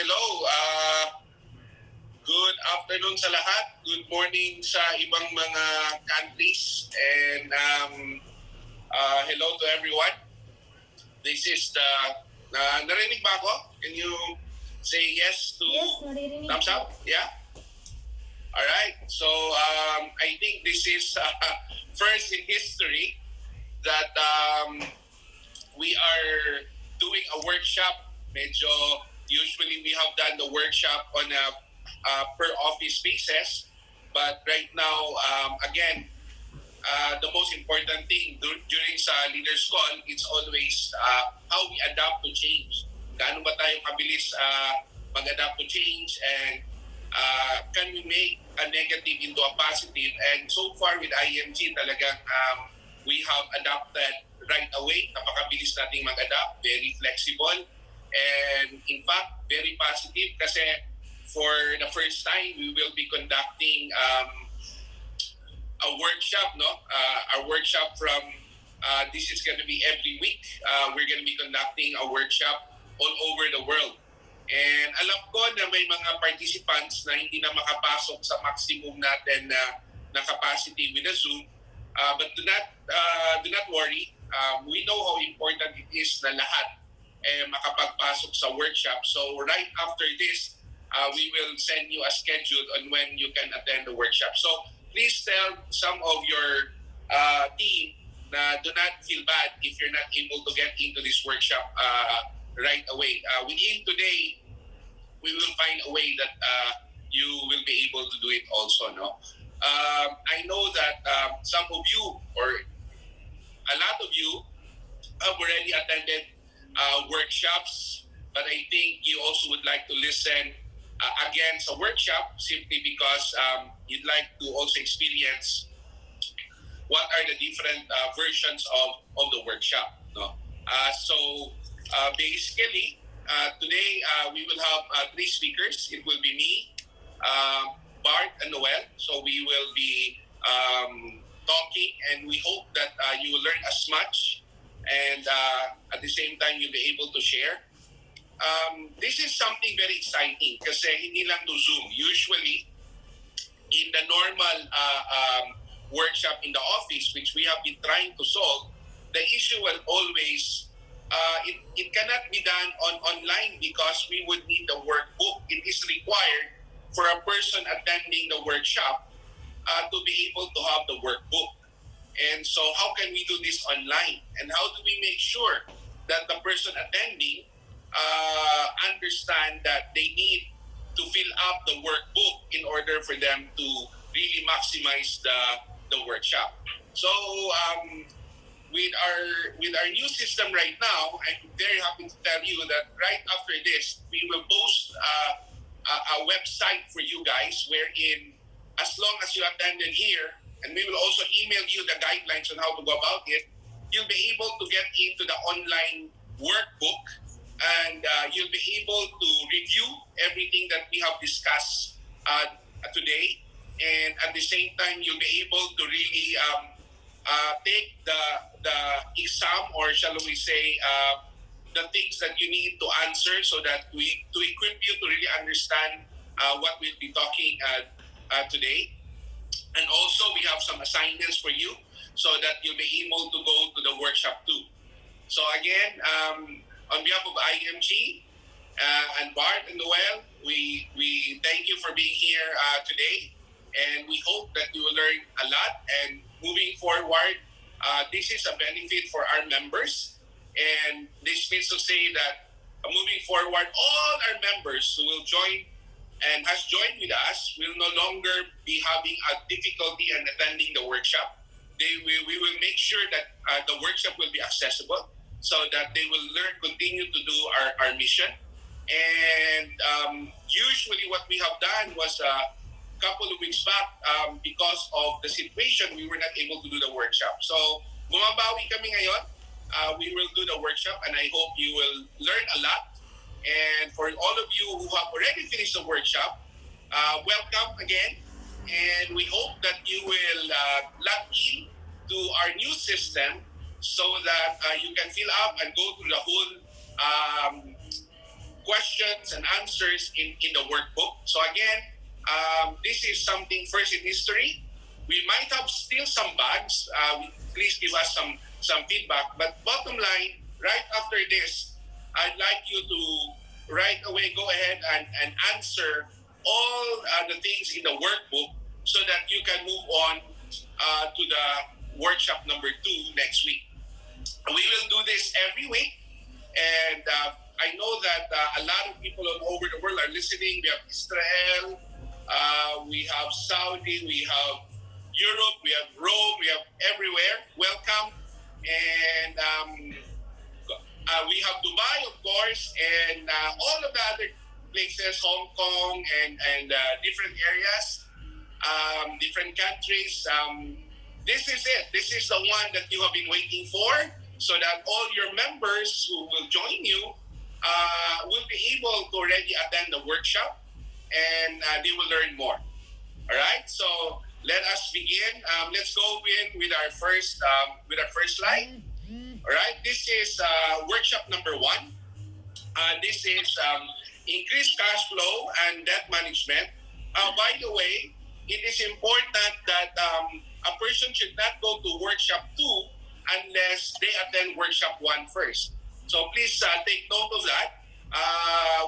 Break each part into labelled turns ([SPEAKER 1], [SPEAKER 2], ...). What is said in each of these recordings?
[SPEAKER 1] hello. Good afternoon sa lahat. Good morning sa ibang mga countries. And hello to everyone. This is the... narinig ba ako? Can you say yes to...
[SPEAKER 2] Yes, naririnig.
[SPEAKER 1] Thumbs up? Yeah? Alright. So, I think this is first in history that we are doing a workshop. Medyo usually we have done the workshop on a per office basis, but right now again the most important thing during sa leaders call, it's always how we adapt to change. Gaano ba tayo kabilis mag-adapt to change, and can we make a negative into a positive? And so far with IMG talagang we have adapted right away. Napakabilis nating mag-adapt, very flexible, and in fact very positive kasi for the first time we will be conducting a workshop, a workshop from this is going to be every week. We're going to be conducting a workshop all over the world. And alam ko na may mga participants na hindi na makapasok sa maximum natin na capacity with the Zoom. But do not worry. We know how important it is na lahat makapagpasok sa workshop. So right after this, we will send you a schedule on when you can attend the workshop. So please tell some of your team na do not feel bad if you're not able to get into this workshop right away. Within today, we will find a way that you will be able to do it also. I know that some of you, or a lot of you, have already attended workshops, but I think you also would like to listen again sa workshop simply because you'd like to also experience what are the different versions of the workshop. So basically, today we will have three speakers. It will be me, Bart, and Noel. So we will be talking, and we hope that you will learn as much, and at the same time you'll be able to share. This is something very exciting kasi hindi lang to Zoom. Usually, in the normal workshop in the office, which we have been trying to solve, the issue will always, it cannot be done online because we would need the workbook. It is required for a person attending the workshop to be able to have the workbook. And so how can we do this online? And how do we make sure that the person attending understand that they need to fill up the workbook in order for them to really maximize the workshop. So with our new system right now, I'm very happy to tell you that right after this, we will post a website for you guys wherein as long as you attended here, and we will also email you the guidelines on how to go about it, you'll be able to get into the online workbook, and you'll be able to review everything that we have discussed today, and at the same time you'll be able to really take the exam, or shall we say the things that you need to answer, so that to equip you to really understand what we'll be talking today. And also we have some assignments for you so that you'll be able to go to the workshop too. So again, on behalf of IMG and Bart and Noel, we thank you for being here today, and we hope that you will learn a lot. And moving forward, this is a benefit for our members, and this means to say that moving forward, all our members who will join and has joined with us will no longer be having a difficulty in attending the workshop. We will make sure that the workshop will be accessible, so that they will continue to do our mission. And usually what we have done was a couple of weeks back, because of the situation, we were not able to do the workshop. So bumabawi kami ngayon. We will do the workshop, and I hope you will learn a lot. And for all of you who have already finished the workshop, welcome again. And we hope that you will log in to our new system so that you can fill up and go through the whole questions and answers in the workbook. So again, this is something first in history. We might have still some bugs. Please give us some feedback. But bottom line, right after this, I'd like you to right away go ahead and answer all the things in the workbook so that you can move on to the workshop number 2 next week. We will do this every week, and I know that a lot of people all over the world are listening. We have Israel, we have Saudi, we have Europe, we have Rome, we have everywhere. Welcome. And we have Dubai, of course, and all of the other places, Hong Kong and different areas, different countries. This is it. This is the one that you have been waiting for, so that all your members who will join you will be able to already attend the workshop, and they will learn more. All right. So let us begin. Let's go with our first slide. All right. This is workshop number 1. This is increased cash flow and debt management. By the way, it is important that a person should not go to workshop 2 unless they attend workshop 1 first. So please take note of that.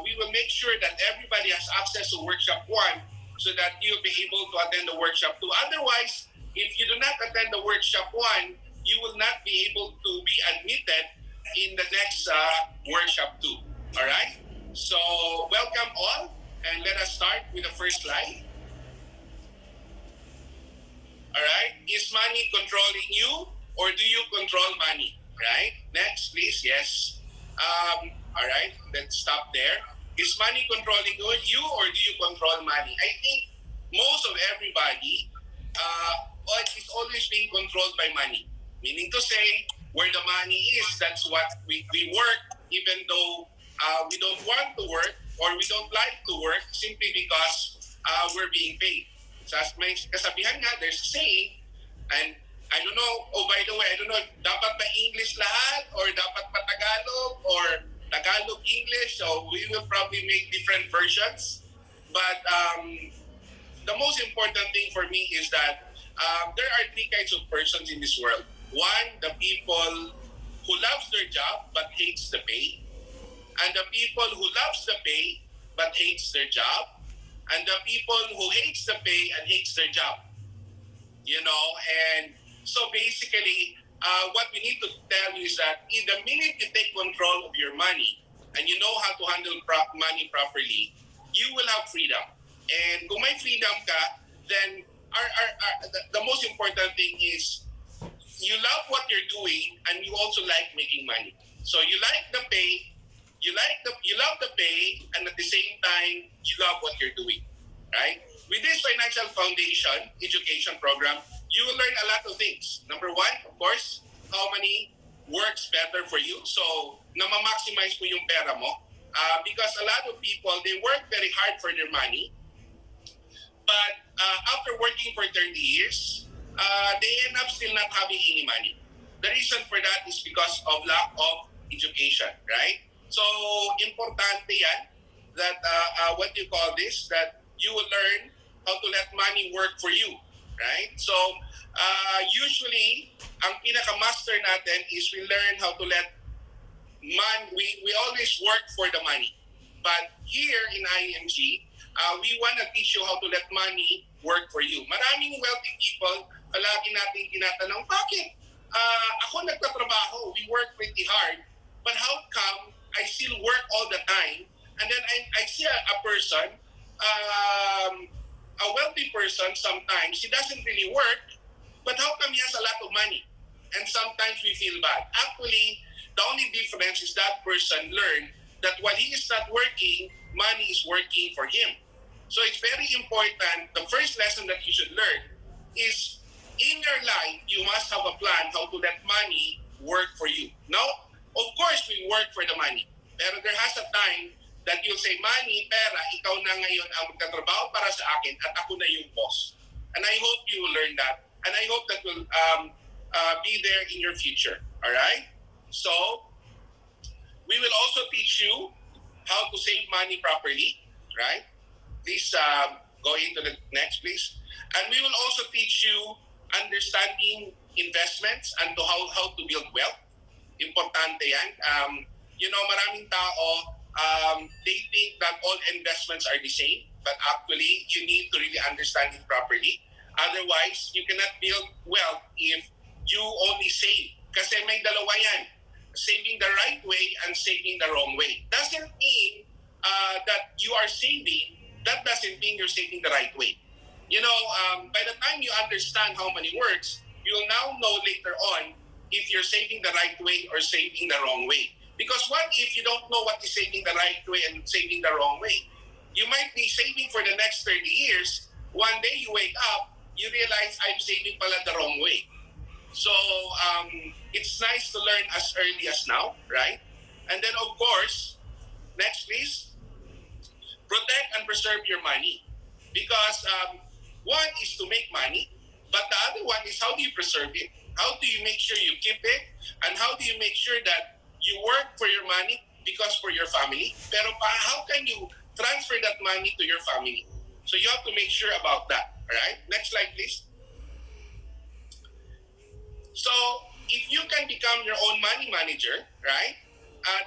[SPEAKER 1] We will make sure that everybody has access to workshop 1 so that you'll be able to attend the workshop 2. Otherwise, if you do not attend the workshop 1, you will not be able to be admitted in the next workshop 2. All right? So welcome all, and let us start with the first slide. All right? Is money controlling you, or do you control money? Right? Next, please. Yes. All right. Let's stop there. Is money controlling you, or do you control money? I think most of everybody is always being controlled by money. Meaning to say, where the money is, that's what we work, even though we don't want to work or we don't like to work, simply because we're being paid. So as may kasabihan nga, there's a saying, and I don't know, oh by the way, I don't know, dapat ba English lahat or dapat pa Tagalog or Tagalog English, so we will probably make different versions. But the most important thing for me is that there are 3 kinds of persons in this world. 1, the people who loves their job but hates the pay, and the people who loves the pay but hates their job, and the people who hates the pay and hates their job. You know, and so basically, what we need to tell you is that in the minute you take control of your money and you know how to handle money properly, you will have freedom. And kung may freedom ka, then the most important thing is you love what you're doing and you also like making money. So you like the pay, you love the pay, and at the same time, you love what you're doing, right? With this financial foundation education program, you will learn a lot of things. Number 1, of course, how money works better for you. So, na-maximize mo yung pera mo. Because a lot of people, they work very hard for their money. But after working for 30 years, they end up still not having any money. The reason for that is because of lack of education, right? So, importante yan that, what you call this, that you will learn how to let money work for you, right? So, usually, ang pinaka-master natin is we learn how to let we always work for the money. But here in IMG, we want to teach you how to let money work for you. Maraming wealthy people, palagi natin tinatanong, bakit? Ako nagtatrabaho, we work pretty hard, but how come I still work all the time? And then I see a person, a wealthy person, sometimes he doesn't really work, but how come he has a lot of money? And sometimes we feel bad. Actually, the only difference is that person learned that while he is not working, money is working for him. So it's very important. The first lesson that you should learn is in your life, you must have a plan how to let money work for you. Now, of course, we work for the money. Pero there has a time that you'll say, money, pera, ikaw na ngayon ang magtatrabaho para sa akin at ako na yung boss. And I hope you will learn that. And I hope that will be there in your future. All right? So, we will also teach you how to save money properly, right? Please go into the next, please. And we will also teach you understanding investments and to how to build wealth. Importante yan. Maraming tao, they think that all investments are the same, but actually, you need to really understand it properly. Otherwise, you cannot build wealth if you only save. Kasi may dalawa yan. Saving the right way and saving the wrong way. Doesn't mean that you are saving, that doesn't mean you're saving the right way. By the time you understand how money works, you'll now know later on if you're saving the right way or saving the wrong way. Because what if you don't know what is saving the right way and saving the wrong way? You might be saving for the next 30 years. One day you wake up, you realize I'm saving pala the wrong way. So it's nice to learn as early as now, right? And then of course, next please, protect and preserve your money. Because one is to make money, but the other one is how do you preserve it? How do you make sure you keep it? And how do you make sure that you work for your money because for your family? Pero how can you transfer that money to your family? So you have to make sure about that. All right? Next slide, please. So if you can become your own money manager, right?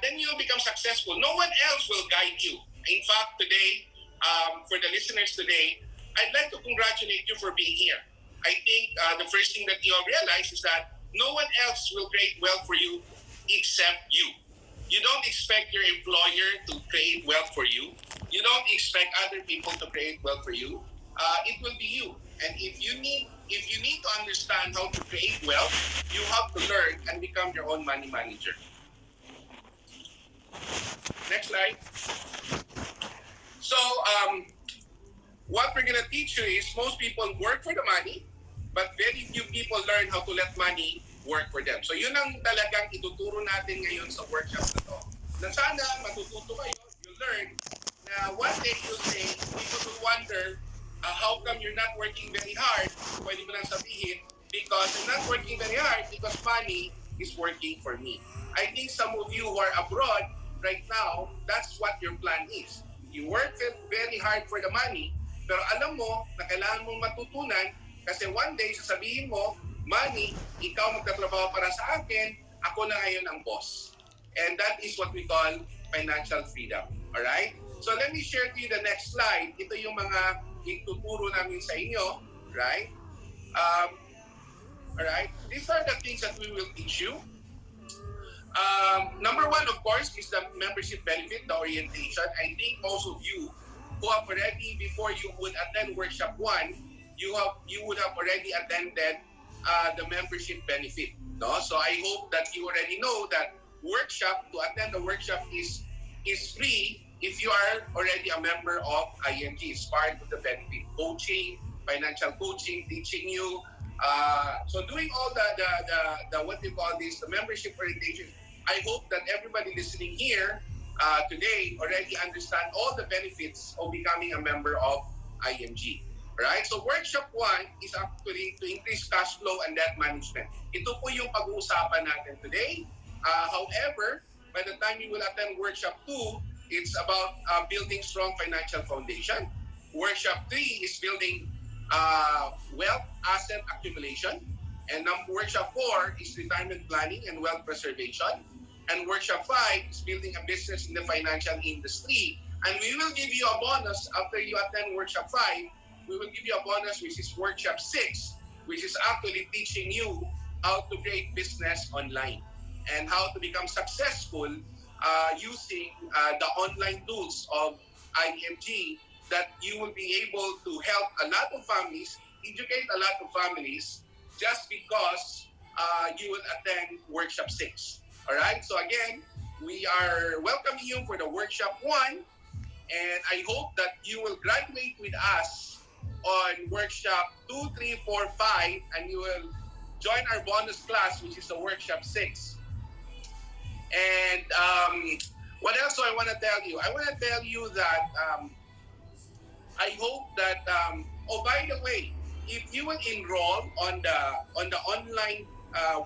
[SPEAKER 1] Then you'll become successful. No one else will guide you. In fact, today, for the listeners today, I'd like to congratulate you for being here. I think the first thing that you'll realize is that no one else will create wealth for you except you. You don't expect your employer to create wealth for you. You don't expect other people to create wealth for you. It will be you. And if you need to understand how to create wealth, you have to learn and become your own money manager. Next slide. So, what we're going to teach you is most people work for the money, but very few people learn how to let money work for them. So yun ang talagang ituturo natin ngayon sa workshop na to. Na sana matututo kayo, you learn na one day you'll say, people will wonder, how come you're not working very hard? Pwede mo lang sabihin, because I'm not working very hard because money is working for me. I think some of you who are abroad right now, that's what your plan is. You work very hard for the money, pero alam mo na kailangan mong matutunan kasi one day sasabihin mo, money, ikaw magtatrabaho para sa akin, ako na ngayon ang boss. And that is what we call financial freedom. Alright? So let me share to you the next slide. Ito yung mga ituturo namin sa inyo. Right? Alright? These are the things that we will teach you. Number one, of course, is the membership benefit, the orientation. I think most of you who have already, before you would attend workshop 1, you would have already attended the membership benefit. No? So I hope that you already know that to attend the workshop is free if you are already a member of IMG. It's part of the benefit. Coaching, financial coaching, teaching you. So doing all the what you call this, the membership orientation, I hope that everybody listening here today already understand all the benefits of becoming a member of IMG. Right? So workshop 1 is actually to increase cash flow and debt management. Ito po yung pag-uusapan natin today. However, by the time you will attend workshop 2, it's about building strong financial foundation. Workshop 3 is building wealth asset accumulation. And workshop 4 is retirement planning and wealth preservation. And workshop 5 is building a business in the financial industry. And we will give you a bonus after you attend workshop 5. We will give you a bonus, which is workshop 6, which is actually teaching you how to create business online and how to become successful using the online tools of IMG, that you will be able to help a lot of families, educate a lot of families, just because you will attend workshop 6. All right? So again, we are welcoming you for the workshop 1, and I hope that you will graduate with us on workshop 2, 3, 4, 5, and you will join our bonus class, which is the workshop 6. And what else do I want to tell you? I want to tell you that I hope that, by the way, if you will enroll on the online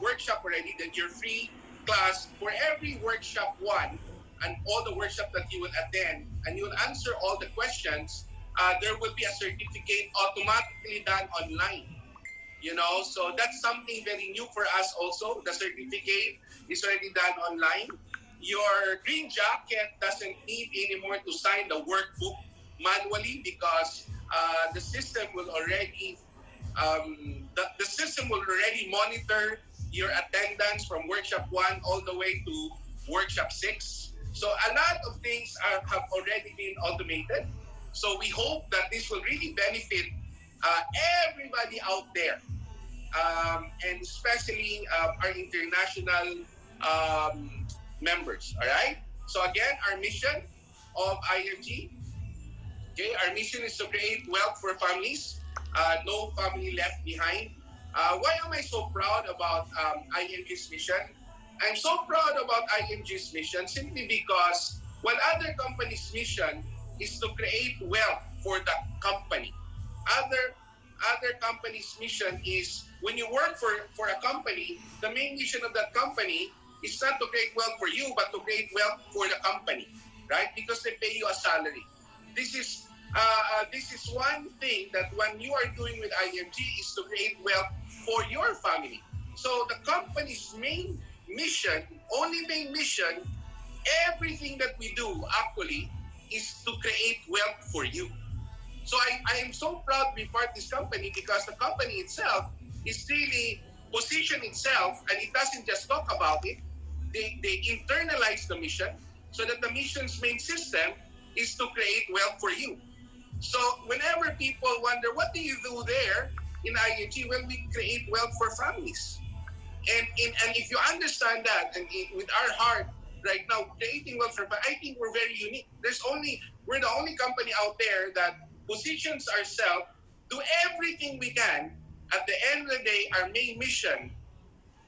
[SPEAKER 1] workshop already, then your free class for every workshop 1, and all the workshop that you will attend, and you will answer all the questions, there will be a certificate automatically done online. So that's something very new for us also. The certificate is already done online. Your green jacket doesn't need anymore to sign the workbook manually, because the system will already the system will already monitor your attendance from workshop 1 all the way to workshop 6. So a lot of things have already been automated. So we hope that this will really benefit uh, everybody out there, and especially our international members. All right. So again, our mission of IMG, okay, our mission is to create wealth for families, no family left behind. Why am I so proud about IMG's mission? I'm so proud about IMG's mission simply because while other companies' mission is to create wealth for the company, other other companies' mission is when you work for a company, the main mission of that company is not to create wealth for you, but to create wealth for the company, right? Because they pay you a salary. This is one thing that when you are doing with IMG is to create wealth for your family. So the company's main mission, only main mission, everything that we do actually is to create wealth for you. So I am so proud to be part of this company because the company itself is really position itself, and it doesn't just talk about it. They internalize the mission so that the mission's main system is to create wealth for you. So whenever people wonder, what do you do there in ING? Well, we create wealth for families. And if you understand that, and with our heart right now, creating wealth for, I think we're very unique. We're the only company out there that positions ourselves, do everything we can. At the end of the day, our main mission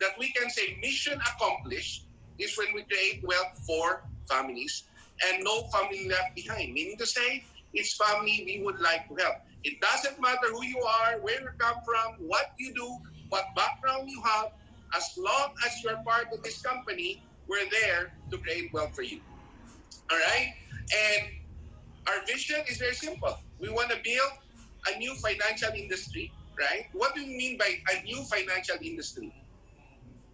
[SPEAKER 1] that we can say mission accomplished is when we create wealth for families and no family left behind. Meaning to say, it's family we would like to help. It doesn't matter who you are, where you come from, what you do, what background you have. As long as you're part of this company, we're there to create wealth for you. All right? And our vision is very simple. We want to build a new financial industry, right? What do we mean by a new financial industry?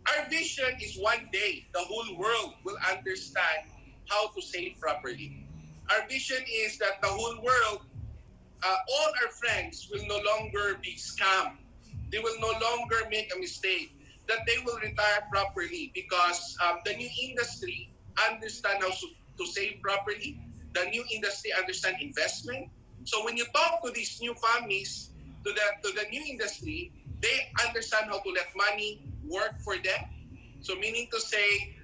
[SPEAKER 1] Our vision is one day the whole world will understand how to save properly. Our vision is that the whole world, all our friends will no longer be scammed. They will no longer make a mistake. That they will retire properly because the new industry understand how to save properly. The new industry understand investment. So when you talk to these new families, to the new industry, they understand how to let money work for them. So meaning to say,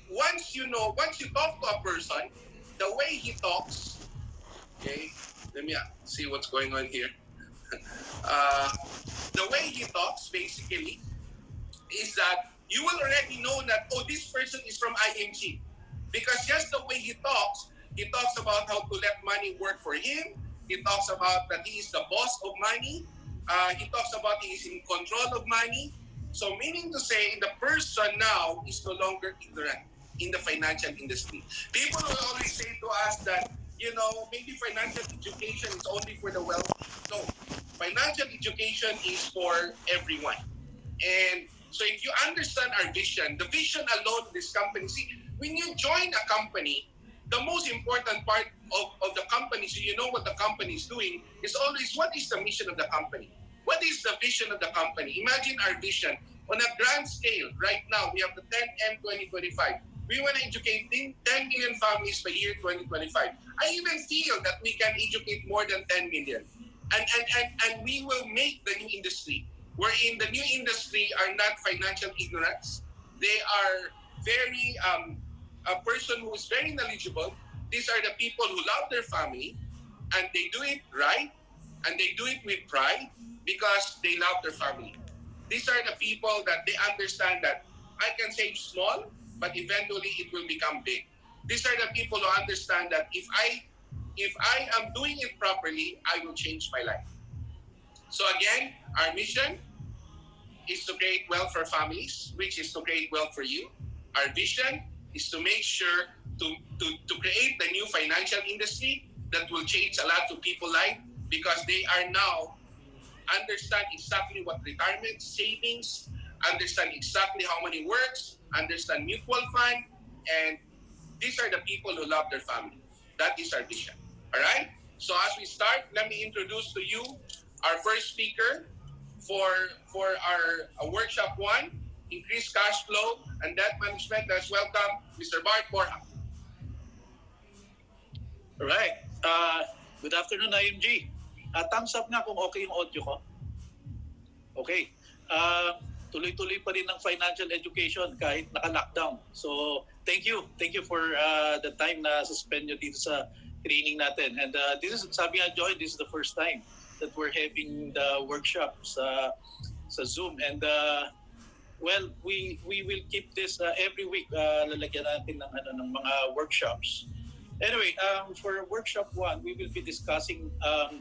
[SPEAKER 1] once you talk to a person, the way he talks, okay, let me see what's going on here. Uh, the way he talks, basically, is that you will already know that, oh, this person is from IMG. Because just the way he talks about how to let money work for him. He talks about that he is the boss of money. He talks about he is in control of money. So meaning to say, the person now is no longer ignorant in the financial industry. People will always say to us that, maybe financial education is only for the wealthy. No, financial education is for everyone. And so if you understand our vision, the vision alone of this company, see, when you join a company, the most important part of the company, so you know what the company is doing, is always what is the mission of the company? What is the vision of the company? Imagine our vision. On a grand scale, right now, we have the 10M 2025. We want to educate 10 million families by year 2025. I even feel that we can educate more than 10 million. And we will make the new industry, wherein the new industry are not financial ignorance. They are very a person who is very knowledgeable. These are the people who love their family, and they do it right, and they do it with pride because they love their family. These are the people that they understand that I can save small, but eventually it will become big. These are the people who understand that if I am doing it properly, I will change my life. So again, our mission is to create wealth for families, which is to create wealth for you. Our vision is to make sure to create the new financial industry that will change a lot of people's life, because they are now understand exactly what retirement savings, understand exactly how money works, understand mutual fund, and these are the people who love their family. That is our vision. All right? So as we start, let me introduce to you our first speaker for our workshop one, increased cash flow and debt management. Let's welcome Mr. Bart Borja.
[SPEAKER 2] Alright. Good afternoon, IMG. Thumbs up nga kung okay yung audio ko. Okay. Tuloy-tuloy pa rin ng financial education kahit naka-lockdown. So, thank you. Thank you for the time na suspend nyo dito sa training natin. And this is, sabi nga, Joy, this is the first time that we're having the workshop sa Zoom. And well, we will keep this every week. Lalagyan natin ng mga workshops. Anyway, for workshop 1, we will be discussing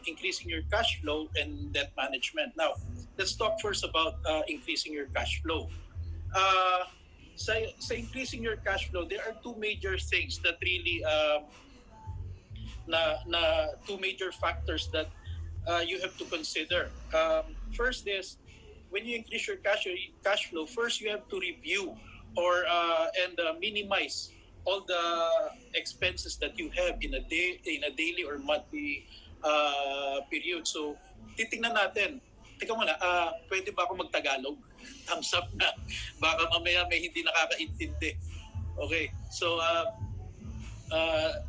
[SPEAKER 2] increasing your cash flow and debt management. Now, let's talk first about increasing your cash flow. Sa increasing your cash flow, there are two major things that really two major factors that you have to consider. First is when you increase your cash flow, first you have to review or minimize all the expenses that you have in a daily or monthly period. So titingnan natin. Teka muna, pwede ba ako magtagalog? Thumbs up na. Baka mamaya may hindi nakakaintindi. Okay, so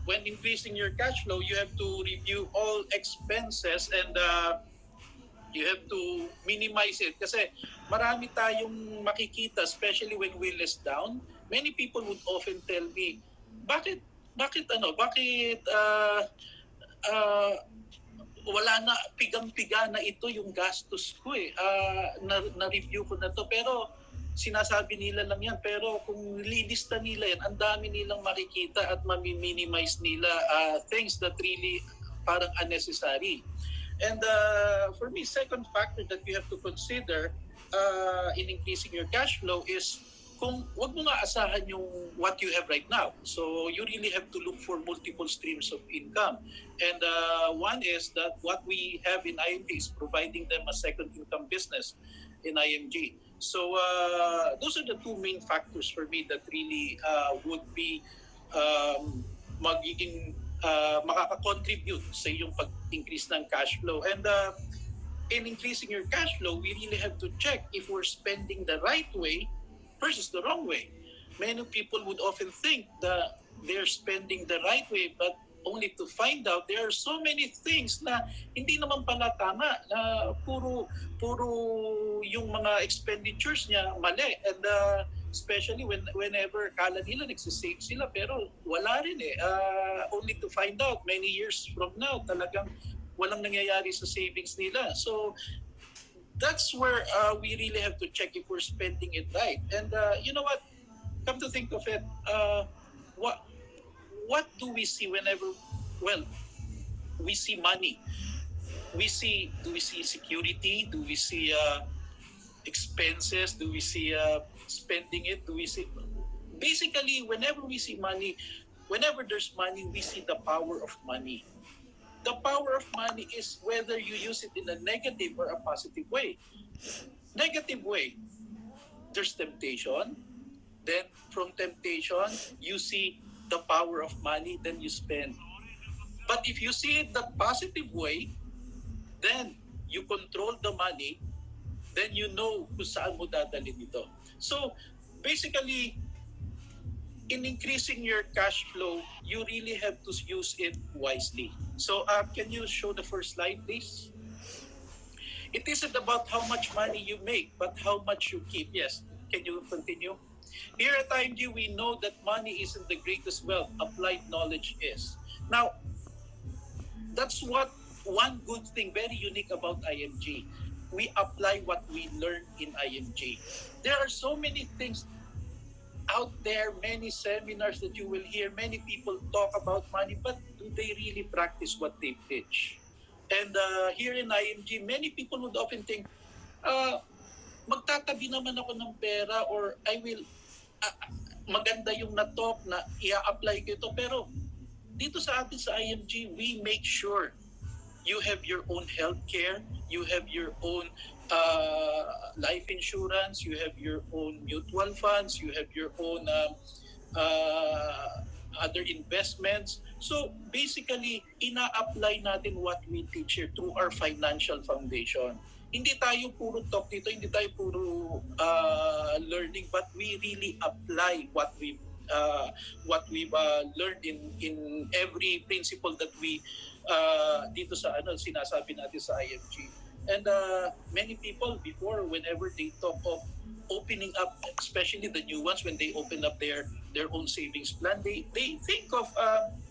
[SPEAKER 2] when increasing your cash flow, you have to review all expenses and you have to minimize it. Kasi marami tayong makikita, especially when we list down. Many people would often tell me, bakit wala na, pigang-piga na ito yung gastos ko eh. Na-review ko na to. Pero sinasabi nila lang yan. Pero kung lilista nila yan, ang dami nilang makikita at mami-minimize nila things that really parang unnecessary. And for me, second factor that you have to consider in increasing your cash flow is kung wag mo nga asahan yung what you have right now. So you really have to look for multiple streams of income. And one is that what we have in IMG is providing them a second income business in IMG. So those are the two main factors for me that really would be magiging makaka-contribute sa iyong pag-increase ng cash flow. And in increasing your cash flow, we really have to check if we're spending the right way versus the wrong way. Many people would often think that they're spending the right way, but only to find out there are so many things na hindi naman pala tama, na puro yung mga expenditures niya mali. And especially whenever kala nila nagsisave sila, pero wala rin eh. Only to find out many years from now, talagang walang nangyayari sa savings nila. So that's where we really have to check if we're spending it right. And you know what? Come to think of it, what do we see whenever, well, we see money? Do we see security? Do we see expenses? Do we see spending it? Do we see... Basically, whenever we see money, whenever there's money, we see the power of money. The power of money is whether you use it in a negative or a positive way. Negative way, there's temptation. Then from temptation, you see the power of money, then you spend. But if you see it the positive way, then you control the money, then you know kung saan mo dadalhin ito. So basically, in increasing your cash flow, you really have to use it wisely. So can you show the first slide, please? It isn't about how much money you make, but how much you keep. Yes, can you continue? Here at IMG, we know that money isn't the greatest wealth, applied knowledge is. Now, that's what one good thing, very unique about IMG. We apply what we learn in IMG. There are so many things out there, many seminars that you will hear, many people talk about money, but do they really practice what they preach? And here in IMG, many people would often think, magtatabi naman ako ng pera, or I will, maganda yung na-talk na i-apply ko ito, pero dito sa atin sa IMG, we make sure you have your own health care, you have your own life insurance, you have your own mutual funds, you have your own other investments. So basically, ina-apply natin what we teach here through our financial foundation. Hindi tayo puro talk dito, hindi tayo puro learning, but we really apply what we've learned in every principle that we dito sa sinasabi natin sa IMG. And many people before, whenever they talk of opening up, especially the new ones, when they open up their own savings plan, they think of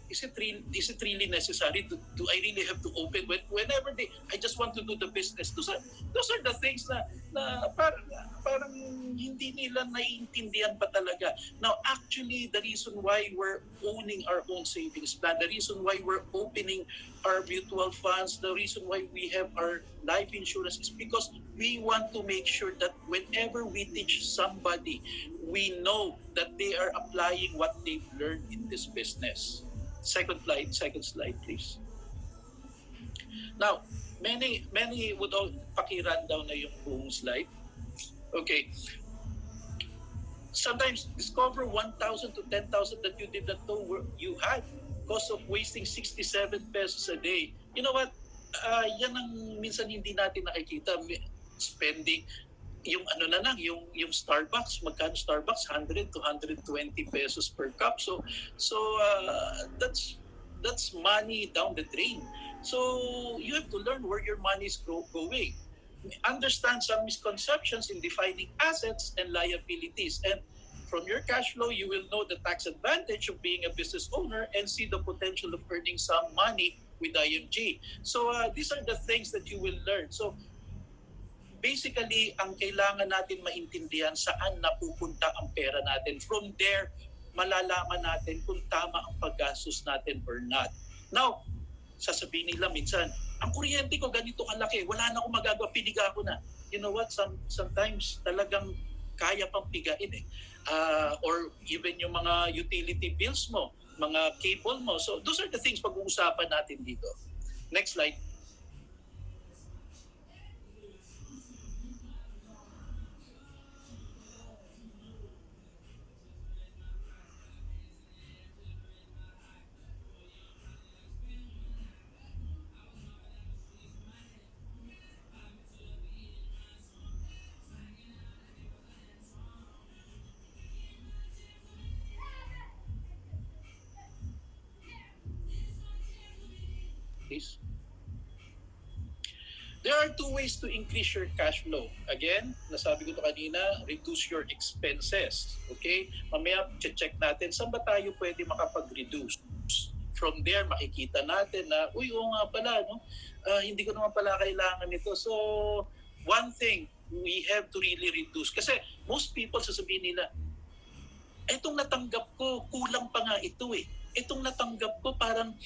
[SPEAKER 2] is it really necessary? Do I really have to open whenever I just want to do the business? Those are the things na parang hindi nila naiintindihan pa talaga. Now, actually, the reason why we're owning our own savings plan, the reason why we're opening our mutual funds, the reason why we have our life insurance is because we want to make sure that whenever we teach somebody, we know that they are applying what they've learned in this business. Second slide, please. Now, many would all pakiran down na yung buong slide. Okay. Sometimes discover 1,000 to 10,000 that you did not know you had, cost of wasting 67 pesos a day. You know what? Yan ang minsan hindi natin nakikita. Spending yung yung Starbucks, magkano Starbucks? 100 to 120 pesos per cup. So that's money down the drain. So you have to learn where your money is going. Understand some misconceptions in defining assets and liabilities. And from your cash flow, you will know the tax advantage of being a business owner and see the potential of earning some money with IMG. So these are the things that you will learn. So basically, ang kailangan natin maintindihan saan napupunta ang pera natin. From there, malalaman natin kung tama ang paggastos natin or not. Now, sasabihin nila minsan, ang kuryente ko ganito kalaki, wala na akong magagawa, piniga ko na. You know what? Sometimes talagang kaya pang pigain eh. Or even yung mga utility bills mo, mga cable mo. So those are the things pag-uusapan natin dito. Next slide. Please. There are two ways to increase your cash flow. Again, nasabi ko to kanina, reduce your expenses. Okay? Mamaya, check natin saan ba tayo pwede makapag-reduce. From there, makikita natin na, oo nga pala, no? Hindi ko naman pala kailangan ito. So, one thing, we have to really reduce. Kasi most people sasabihin nila, etong natanggap ko, kulang pa nga ito eh. Itong natanggap ko, parang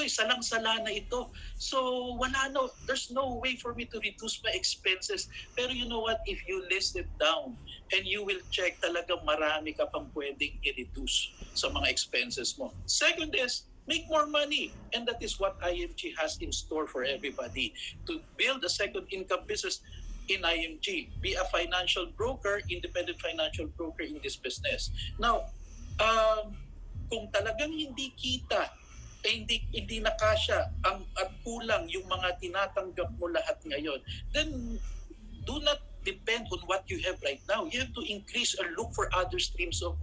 [SPEAKER 2] salang-sala na ito. So, there's no way for me to reduce my expenses. Pero you know what, if you list it down and you will check, talagang marami ka pang pwedeng i-reduce sa mga expenses mo. Second is, make more money. And that is what IMG has in store for everybody. To build a second income business in IMG. Be a financial broker, independent financial broker in this business. Now, kung talagang hindi kita, hindi nakasya at kulang yung mga tinatanggap mo lahat ngayon, then do not depend on what you have right now. You have to increase or look for other streams of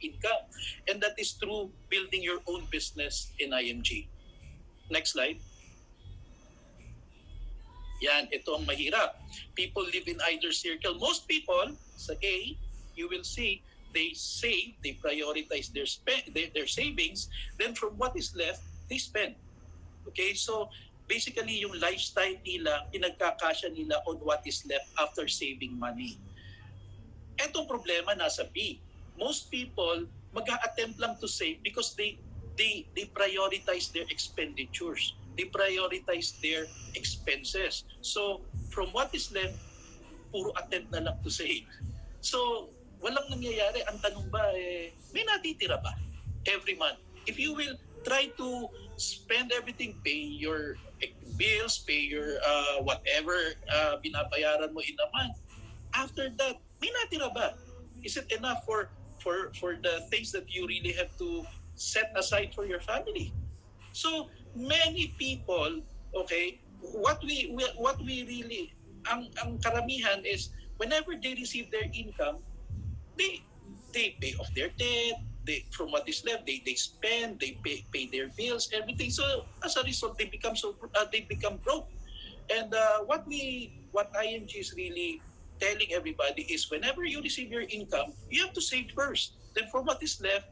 [SPEAKER 2] income, and that is through building your own business in IMG. Next slide. Yan, ito ang mahirap. People live in either circle. Most people sa A, you will see, they save, they prioritize their savings, then from what is left, they spend. Okay, so basically yung lifestyle nila, pinagkakasya nila on what is left after saving money. Etong problema nasa B. Most people mag-a-attempt lang to save because they prioritize their expenditures. They prioritize their expenses. So from what is left, puro attempt na lang to save. So walang nangyayari. Ang tanong ba, may natitira ba every month? If you will try to spend everything, pay your bills, pay your whatever binabayaran mo in a month, after that, may natira ba? Is it enough for the things that you really have to set aside for your family? So many people, okay, what we really ang karamihan is whenever they receive their income, they they pay off their debt. They, from what is left, they spend, they pay their bills, everything. So as a result, they become broke. And what IMG is really telling everybody is whenever you receive your income, you have to save first. Then for what is left,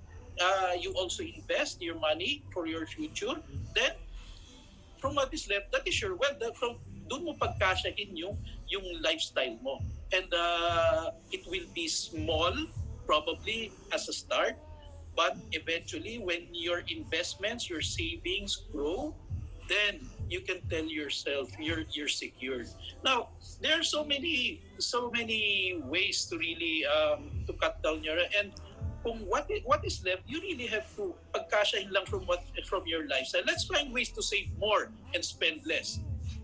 [SPEAKER 2] you also invest your money for your future. Then from what is left, that is your wealth. From doon mo pagkasyahin yung lifestyle mo. And it will be small, probably as a start, but eventually when your investments, your savings grow, then you can tell yourself you're secured. Now, there are so many ways to really to cut down your, and kung what is left, you really have to pagkasyahin lang from your lifestyle. Let's find ways to save more and spend less.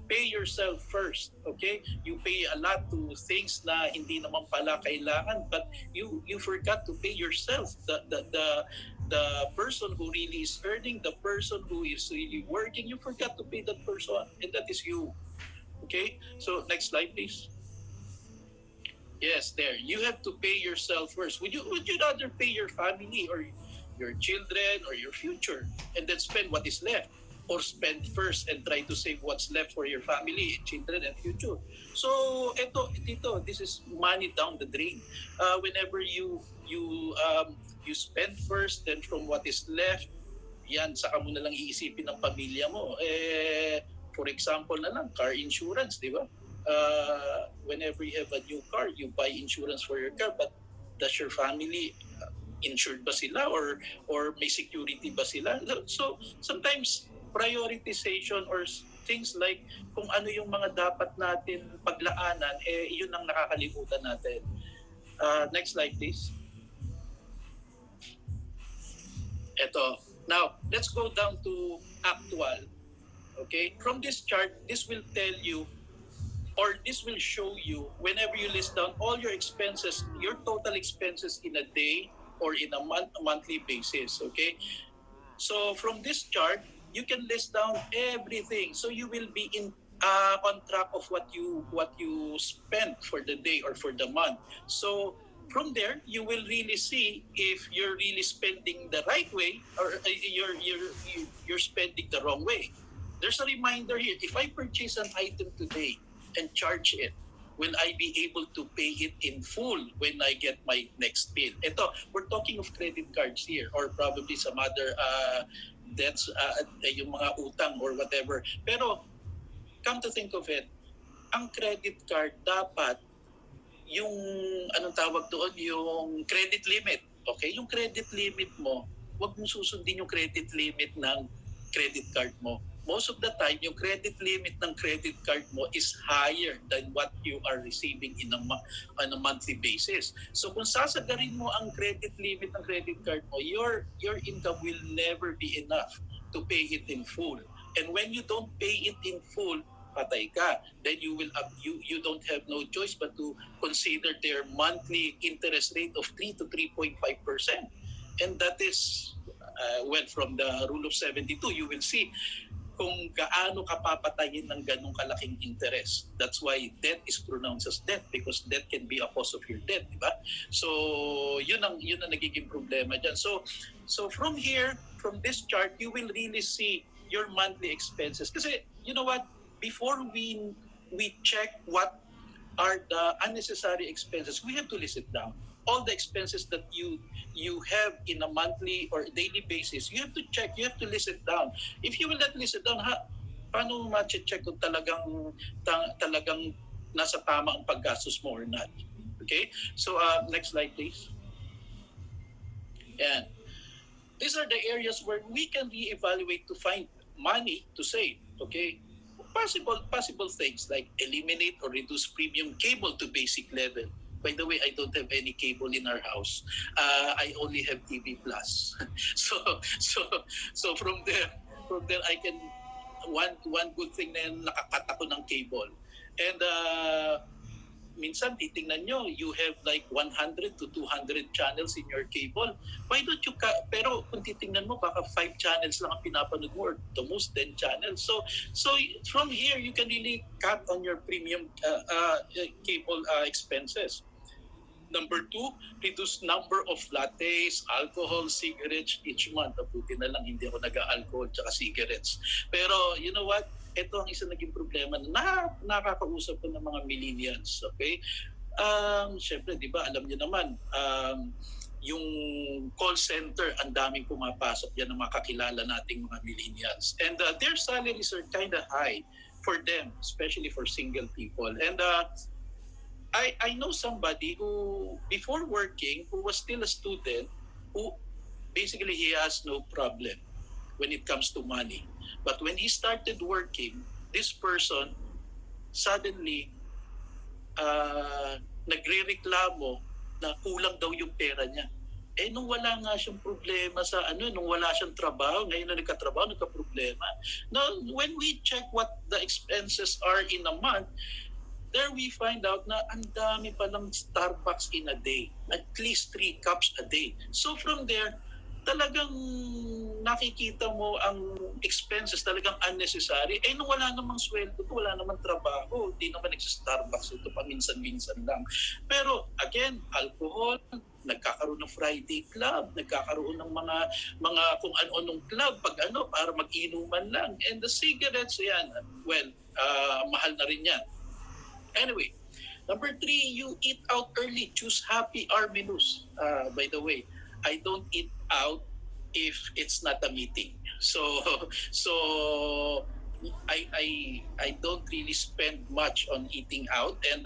[SPEAKER 2] Pay yourself first, okay? You pay a lot to things na hindi naman pala kailangan, but you forgot to pay yourself. The person who really is earning, the person who is really working, you forgot to pay that person, and that is you. Okay? So next slide, please. Yes, there. You have to pay yourself first. Would you rather pay your family or your children or your future and then spend what is left? Or spend first and try to save what's left for your family, children, and future. So, dito, this is money down the drain. Whenever you spend first, then from what is left, yan, saka mo na lang iisipin ng pamilya mo. For example na lang, car insurance, di ba? Whenever you have a new car, you buy insurance for your car, but does your family insured ba sila or may security ba sila? So sometimes prioritization or things like kung ano yung mga dapat natin paglaanan, yun ang nakakalimutan natin. Next slide, please. Ito. Now, let's go down to actual. Okay? From this chart, this will tell you or this will show you whenever you list down all your expenses, your total expenses in a day or in a monthly basis. Okay? So from this chart, you can list down everything. So you will be on track of what you spent for the day or for the month. So from there, you will really see if you're really spending the right way or you're spending the wrong way. There's a reminder here. If I purchase an item today and charge it, will I be able to pay it in full when I get my next bill? Ito, we're talking of credit cards here or probably some other debts, yung mga utang or whatever. Pero, come to think of it, ang credit card dapat yung, anong tawag doon, yung credit limit. Okay? Yung credit limit mo, huwag mong susundin yung credit limit ng credit card mo. Most of the time, yung credit limit ng credit card mo is higher than what you are receiving on a monthly basis. So kung sasagarin mo ang credit limit ng credit card mo, your income will never be enough to pay it in full. And when you don't pay it in full, patay ka. Then you don't have no choice but to consider their monthly interest rate of 3 to 3.5%. And that is, from the rule of 72, you will see kung gaano ka papatayin ng ganong kalaking interest. That's why debt is pronounced as debt because debt can be a cause of your debt, di ba? So, yun ang nagiging problema dyan. So from here, from this chart, you will really see your monthly expenses. Kasi, you know what? Before we check what are the unnecessary expenses, we have to list it down. All the expenses that you have in a monthly or daily basis, you have to check, you have to list it down. If you will not list it down, paano mo ma-check kung talagang nasa tama ang paggastos mo or not? Okay? So, next slide please. Yan. These are the areas where we can reevaluate to find money to save. Okay? Possible things like eliminate or reduce premium cable to basic level. By the way, I don't have any cable in our house. I only have TV Plus. so so so from there I can one good thing na yun, nakakat ako ng cable. And minsan titingnan nyo, you have like 100 to 200 channels in your cable. Why don't you pero kung titingnan mo, baka 5 channels lang ang pinapanood mo or the most 10 channels. So from here, you can really cut on your premium cable expenses. Number two, reduce number of lattes, alcohol, cigarettes each month. Buti na lang hindi ako nag-alcohol tsaka cigarettes. Pero you know what? Ito ang isa naging problema na nakakausap ko ng mga millennials. Okay? Siyempre, di ba, alam niyo naman, yung call center, ang daming pumapasok yan ng mga kakilala nating mga millennials. And their salaries are kind of high for them, especially for single people. And I know somebody who, before working, who was still a student, who basically he has no problem when it comes to money. But when he started working, this person suddenly nagre-reklamo na kulang daw yung pera niya. Eh nung wala nga siyang problema sa nung wala siyang trabaho, ngayon na nagkatrabaho, nagka-problema. Now, when we check what the expenses are in a month, there we find out na ang dami palang Starbucks in a day. At least 3 cups a day. So from there, talagang nakikita mo ang expenses talagang unnecessary. Eh nung wala namang sweldo, wala namang trabaho, hindi naman nagsa-Starbucks ito, paminsan-minsan lang. Pero again, alcohol, nagkakaroon ng Friday club, nagkakaroon ng mga kung ano-anong club para mag-inuman lang. And the cigarettes, yan, well, mahal na rin yan. Anyway, number 3, you eat out early. Choose happy hour menus. By the way, I don't eat out if it's not a meeting. So I don't really spend much on eating out. And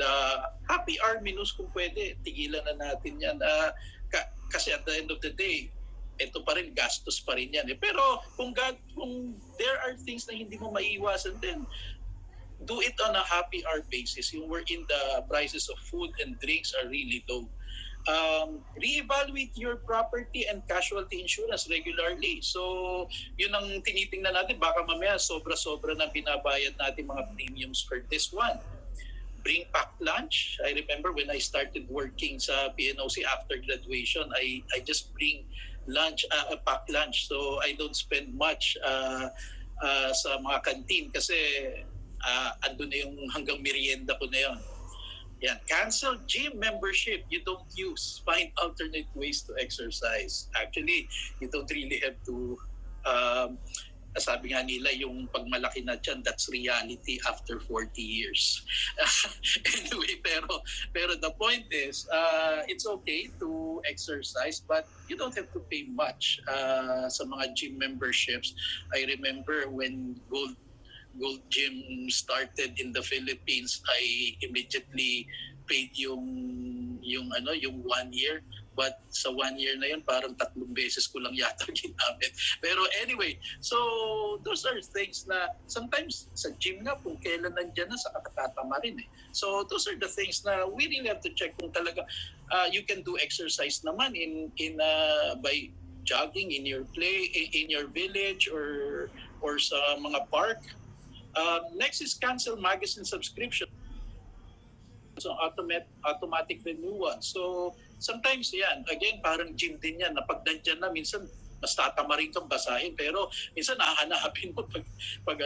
[SPEAKER 2] happy hour menus kung pwede, tigilan na natin yan. Kasi at the end of the day, ito pa rin, gastos pa rin yan. Pero kung there are things na hindi mo maiiwasan din, do it on a happy hour basis, yung wherein the prices of food and drinks are really low. Reevaluate your property and casualty insurance regularly. So, yun ang tinitingnan natin. Baka mamaya sobra-sobra na binabayad natin mga premiums for this one. Bring packed lunch. I remember when I started working sa PNOC after graduation, I just bring lunch, packed lunch. So, I don't spend much sa mga canteen kasi andun na yung hanggang merienda ko na yun. Yan. Cancel gym membership you don't use. Find alternate ways to exercise. Actually, you don't really have to sabi nga nila, yung pagmalaki na dyan, that's reality after 40 years. Anyway, pero the point is, it's okay to exercise, but you don't have to pay much sa mga gym memberships. I remember when Gold Gym started in the Philippines, I immediately paid yung 1 year. But sa 1 year na yun, parang 3 beses ko lang yata ginamit. Pero anyway, so those are things na sometimes sa gym nga, kung kailan nandyan na, sa katatama rin eh. So those are the things na we really have to check kung talaga you can do exercise naman by jogging in your in your village or sa mga park. Next is cancel magazine subscription. So automatic renewal. So sometimes yan, again, parang gym din yan, na pag nandyan na, minsan mas tatamarin kang basahin, pero minsan nahanapin mo pag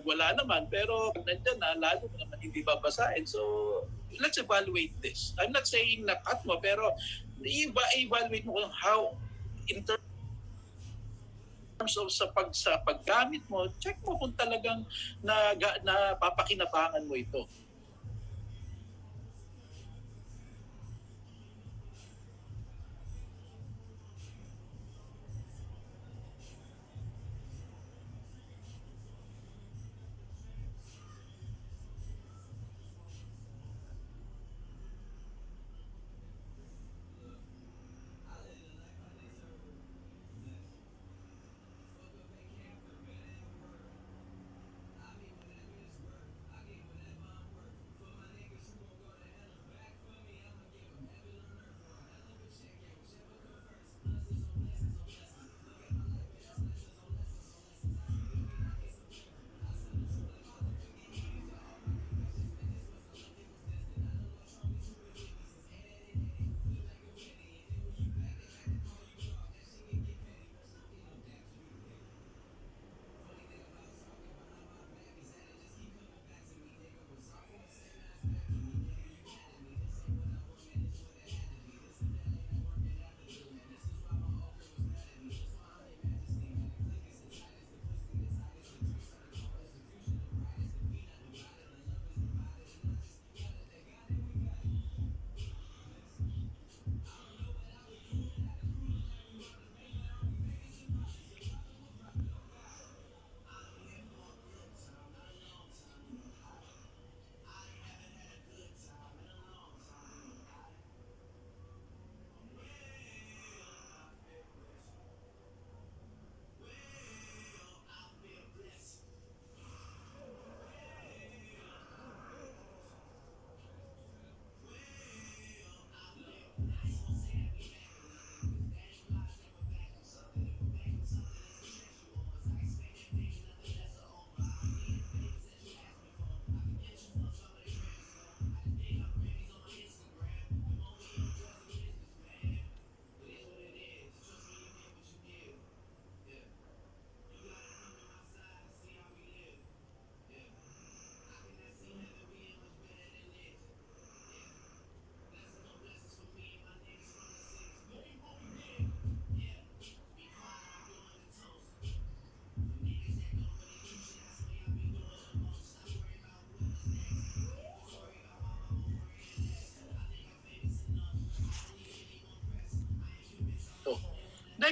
[SPEAKER 2] wala naman, pero pag nandyan na, lalo naman hindi babasahin. So let's evaluate this. I'm not saying na cut mo, pero evaluate mo kung how, in terms of sa paggamit mo, check mo kung talagang napapakinabangan mo ito.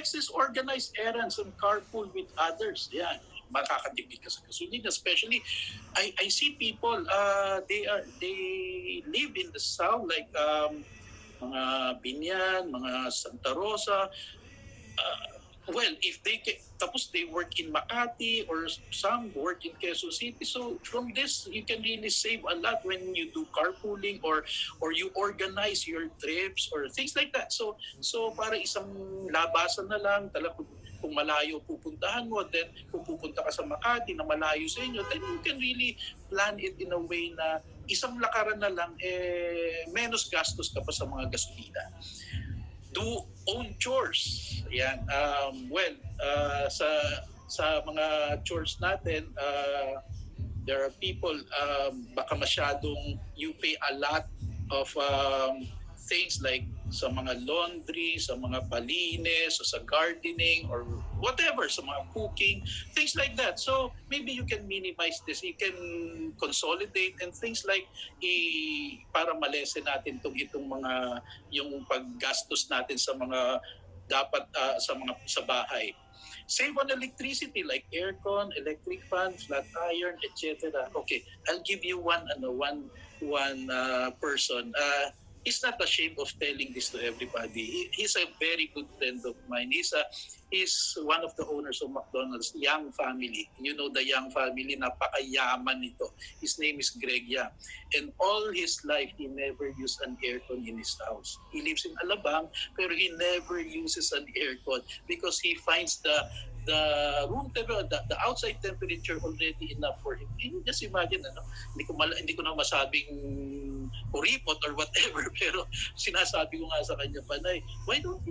[SPEAKER 2] Next is organize errands and carpool with others. Yan, makakatipid ka sa gasolina. Especially, I see people, they live in the south, like mga Binyan, mga Santa Rosa. Well, if they tapos they work in Makati or some work in Quezon City. So from this, you can really save a lot when you do carpooling or you organize your trips or things like that. So para isang labasan na lang, talagang kung malayo pupuntahan mo, then kung pupunta ka sa Makati na malayo sa inyo, then you can really plan it in a way na isang lakaran na lang, menos gastos ka pa sa mga gasolina. Do own chores. Yan. Well, sa mga chores natin, there are people, baka masyadong you pay a lot of things like sa mga laundry, sa mga palinis, o sa gardening, or whatever, sa mga cooking, things like that. So maybe you can minimize this. You can consolidate and things like para malesen natin itong mga yung paggastos natin sa mga dapat sa bahay. Save on electricity like aircon, electric fan, flat iron, etc. Okay, I'll give you one person. He's not ashamed of telling this to everybody. He's a very good friend of mine. He's one of the owners of McDonald's, Young family. You know the Young family, napakayaman nito. His name is Greg Young. And all his life, he never used an aircon in his house. He lives in Alabang, pero he never uses an aircon because he finds the room temperature, the outside temperature already enough for him. Just imagine, hindi ko na masabing kuripot or whatever, pero sinasabi ko nga sa kanya, Panay, why don't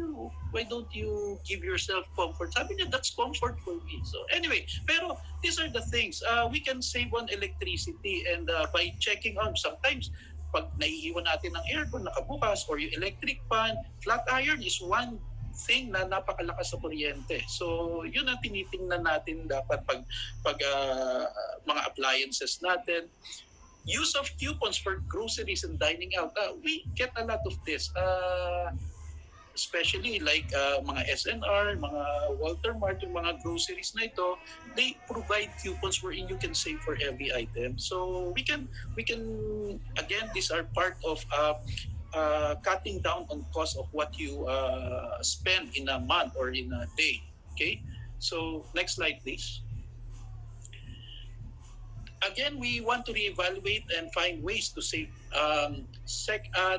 [SPEAKER 2] you give yourself comfort? Sabi niya, that's comfort for me. So anyway, pero these are the things. We can save on electricity and by checking on, sometimes pag naiiwan natin ng aircon nakabukas or yung electric fan, flat iron is one thing na napakalakas sa kuryente. So, yun ang tinitingnan natin dapat pag mga appliances natin. Use of coupons for groceries and dining out. We get a lot of this. Especially like mga SNR, mga Walter Mart, yung mga groceries na ito, they provide coupons wherein you can save for every item. So we can again, these are part of cutting down on cost of what you spend in a month or in a day. Okay, so next slide please. Again, we want to reevaluate and find ways to save.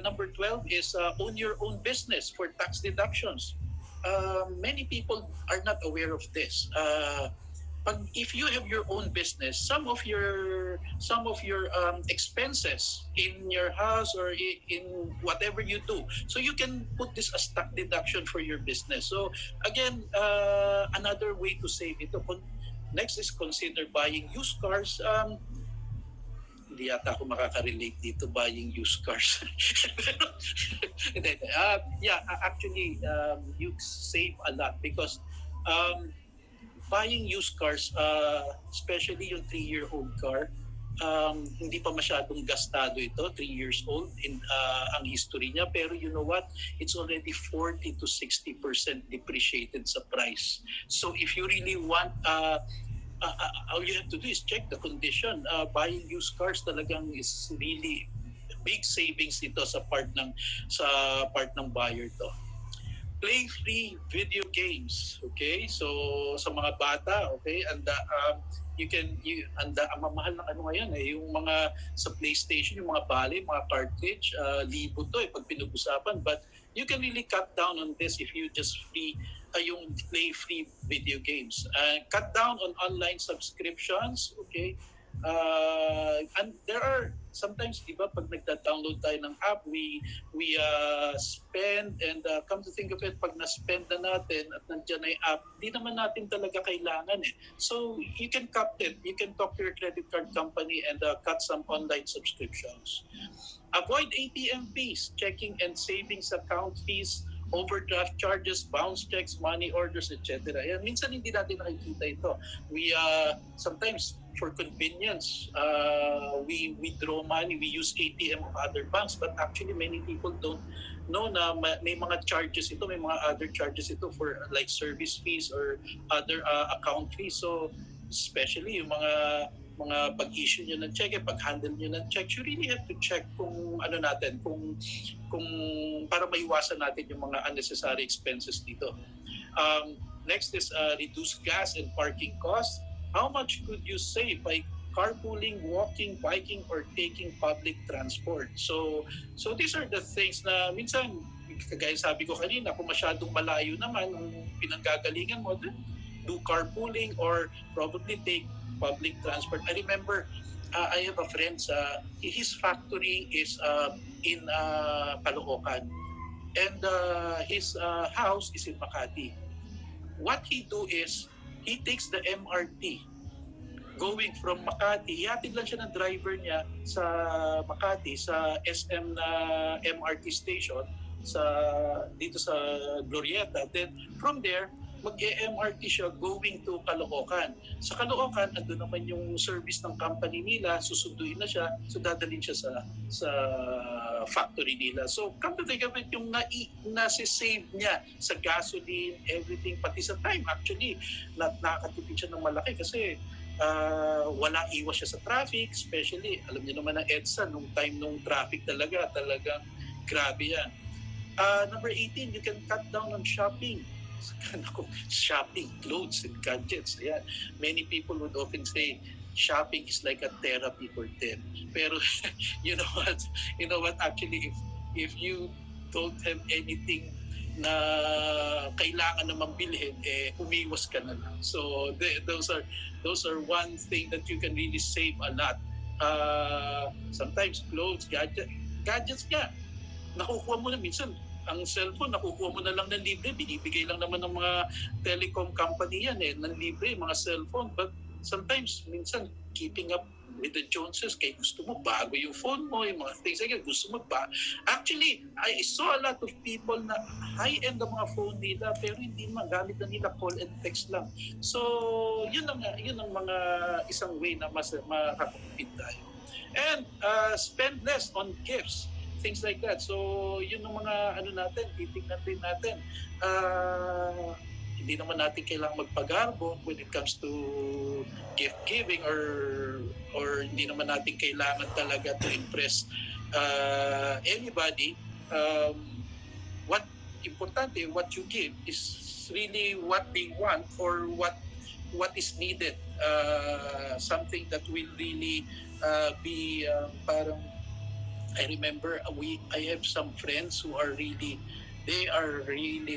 [SPEAKER 2] Number 12 is own your own business for tax deductions. Many people are not aware of this. If you have your own business, some of your expenses in your house or in whatever you do, so you can put this as tax deduction for your business. So again, another way to save it. Next is consider buying used cars. Hindi yata ako makaka-relate dito buying used cars. Actually, you save a lot because buying used cars, especially yung 3-year-old car, hindi pa masyadong gastado ito, 3 years old ang history niya, pero you know what, it's already 40 to 60% depreciated sa price. So if you really want, all you have to do is check the condition. Buying used cars talagang is really big savings dito sa part ng buyer to. Play free video games, okay? So sa mga bata, okay, and ang mamahal ng ano ngayon yung mga sa PlayStation, yung mga bale, mga cartridge, libo to pag pinag-usapan, but you can really cut down on this if you just yung play free video games. Cut down on online subscriptions, okay? And there are sometimes, diba, pag nagda-download tayo ng app, we spend and come to think of it, pag na-spend na natin at nandiyan na yung app, di naman natin talaga kailangan So you can cut it. You can talk to your credit card company and cut some online subscriptions. Avoid ATM fees, checking and savings account fees, overdraft charges, bounce checks, money orders, etc. Yan, minsan hindi natin nakikita ito. We sometimes for convenience, we withdraw money, we use ATM of other banks, but actually many people don't know na may mga charges ito, may mga other charges ito for like service fees or other account fees. So especially yung mga pag-issue nyo ng check, pag-handle nyo ng check, you really have to check kung ano natin, kung para maiwasan natin yung mga unnecessary expenses dito. Next is reduce gas and parking costs. How much could you save by carpooling, walking, biking, or taking public transport? So these are the things na minsan, kagaya sabi ko kanina, kung masyadong malayo naman ang pinanggagalingan mo, then do carpooling or probably take public transport. I remember I have a friend sa his factory is in Caloocan and his house is in Makati. What he do is he takes the MRT going from Makati. Ihatid lang siya ng driver niya sa Makati sa SM na MRT station sa dito sa Glorieta. Then from there mag-MRT siya going to Caloocan. Sa Caloocan, andun naman yung service ng company nila, susunduin na siya, so dadalhin siya sa factory nila. So, come to think of it, yung nasi-save niya sa gasoline, everything, pati sa time, actually, nakakatipid siya ng malaki kasi wala iwas siya sa traffic, especially, alam niyo naman ang EDSA, nung time nung traffic talagang grabe yan. Number 18, you can cut down on shopping. Shopping, clothes, and gadgets. Ayan. Many people would often say, shopping is like a therapy for them. Pero, you know what? You know what? Actually, if you don't have anything na kailangan namang bilhin, umiwas ka na lang. So, those are one thing that you can really save a lot. Sometimes clothes, gadgets nga. Nakukuha mo na minsan ang cellphone, nakukuha mo na lang ng libre, binibigay lang naman ng mga telecom company yan ng libre, mga cellphone. But sometimes, minsan, keeping up with the Joneses, kaya gusto mo bago yung phone mo, yung mga things like that, gusto mo ba? Actually, I saw a lot of people na high-end ang mga phone nila, pero hindi magamit na nila call and text lang. So, yun ang mga isang way na mas makakapit tayo. And spend less on gifts, things like that. So, yun ang mga natin, titignan din natin. Hindi naman natin kailangang magpagarbo when it comes to gift giving or hindi naman natin kailangan talaga to impress anybody. What importante, what you give is really what they want or what is needed. Something that will really be parang I remember I have some friends who are really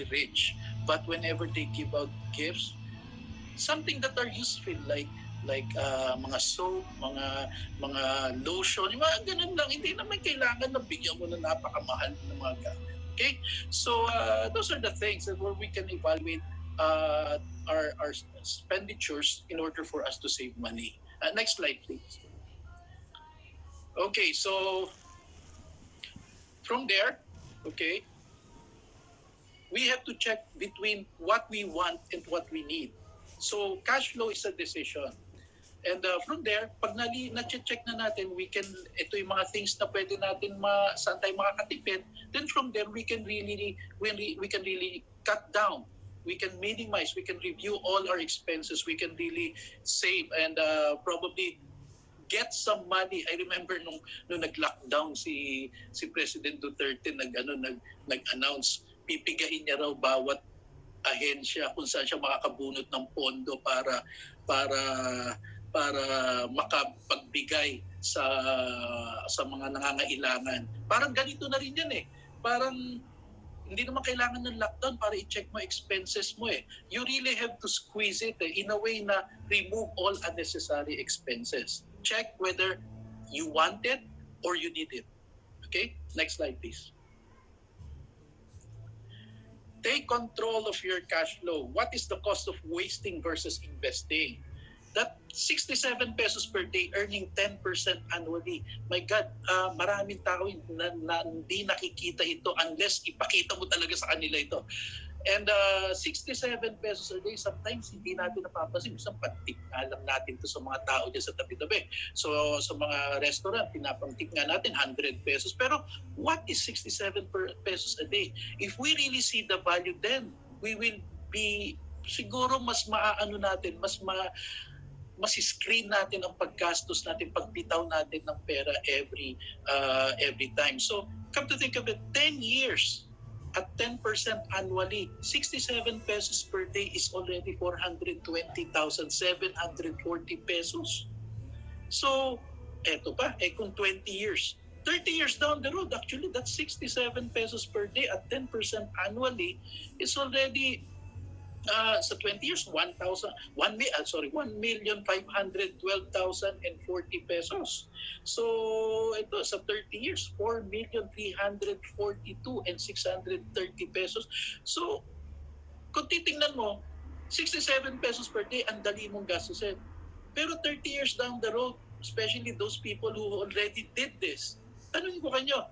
[SPEAKER 2] rich, but whenever they give out gifts, something that are useful like mga soap, mga lotion, yung mga ganun lang, hindi naman kailangan na bigyan mo na napakamahal ng mga gamit. Okay? So those are the things that where we can evaluate our expenditures in order for us to save money. Next slide, please. Okay, so from there, okay, we have to check between what we want and what we need. So cash flow is a decision. And from there, pag na-check na natin, ito yung mga things na pwede natin saan tayo makakatipid, then from there, we can really cut down. We can minimize, we can review all our expenses, we can really save and probably get some money. I remember nung nag-lockdown si President Duterte nag-announce pipigain niya raw bawat ahensya kung saan siya makakabunot ng pondo para makapagbigay sa mga nangangailangan. Parang ganito na rin yan Parang hindi naman kailangan ng lockdown para i-check mo expenses mo You really have to squeeze it in a way na remove all unnecessary expenses. Check whether you want it or you need it. Okay? Next slide, please. Take control of your cash flow. What is the cost of wasting versus investing? That 67 pesos per day earning 10% annually. My God, maraming tao na hindi nakikita ito unless ipakita mo talaga sa kanila ito. And 67 pesos a day, sometimes hindi natin napapansin. Isang pantip nga lang natin to sa mga tao dyan sa tabi-tabi. So sa mga restaurant, pinapangtip nga natin 100 pesos. Pero what is 67 pesos a day? If we really see the value, then we will be siguro mas maaano natin, mas screen natin ang paggastos natin, pagbitaw natin ng pera every time. So, come to think of it, 10 years at 10% annually, 67 pesos per day is already 420,740 pesos. So, eto pa, kung 20 years, 30 years down the road, actually, that's 67 pesos per day at 10% annually is already sa 20 years, 1,512,040 pesos. So, ito, sa 30 years, 4,342,630 pesos. So, kung titingnan mo, 67 pesos per day, ang dali mong gastusin. Pero 30 years down the road, especially those people who already did this, tanongin ko kanyo,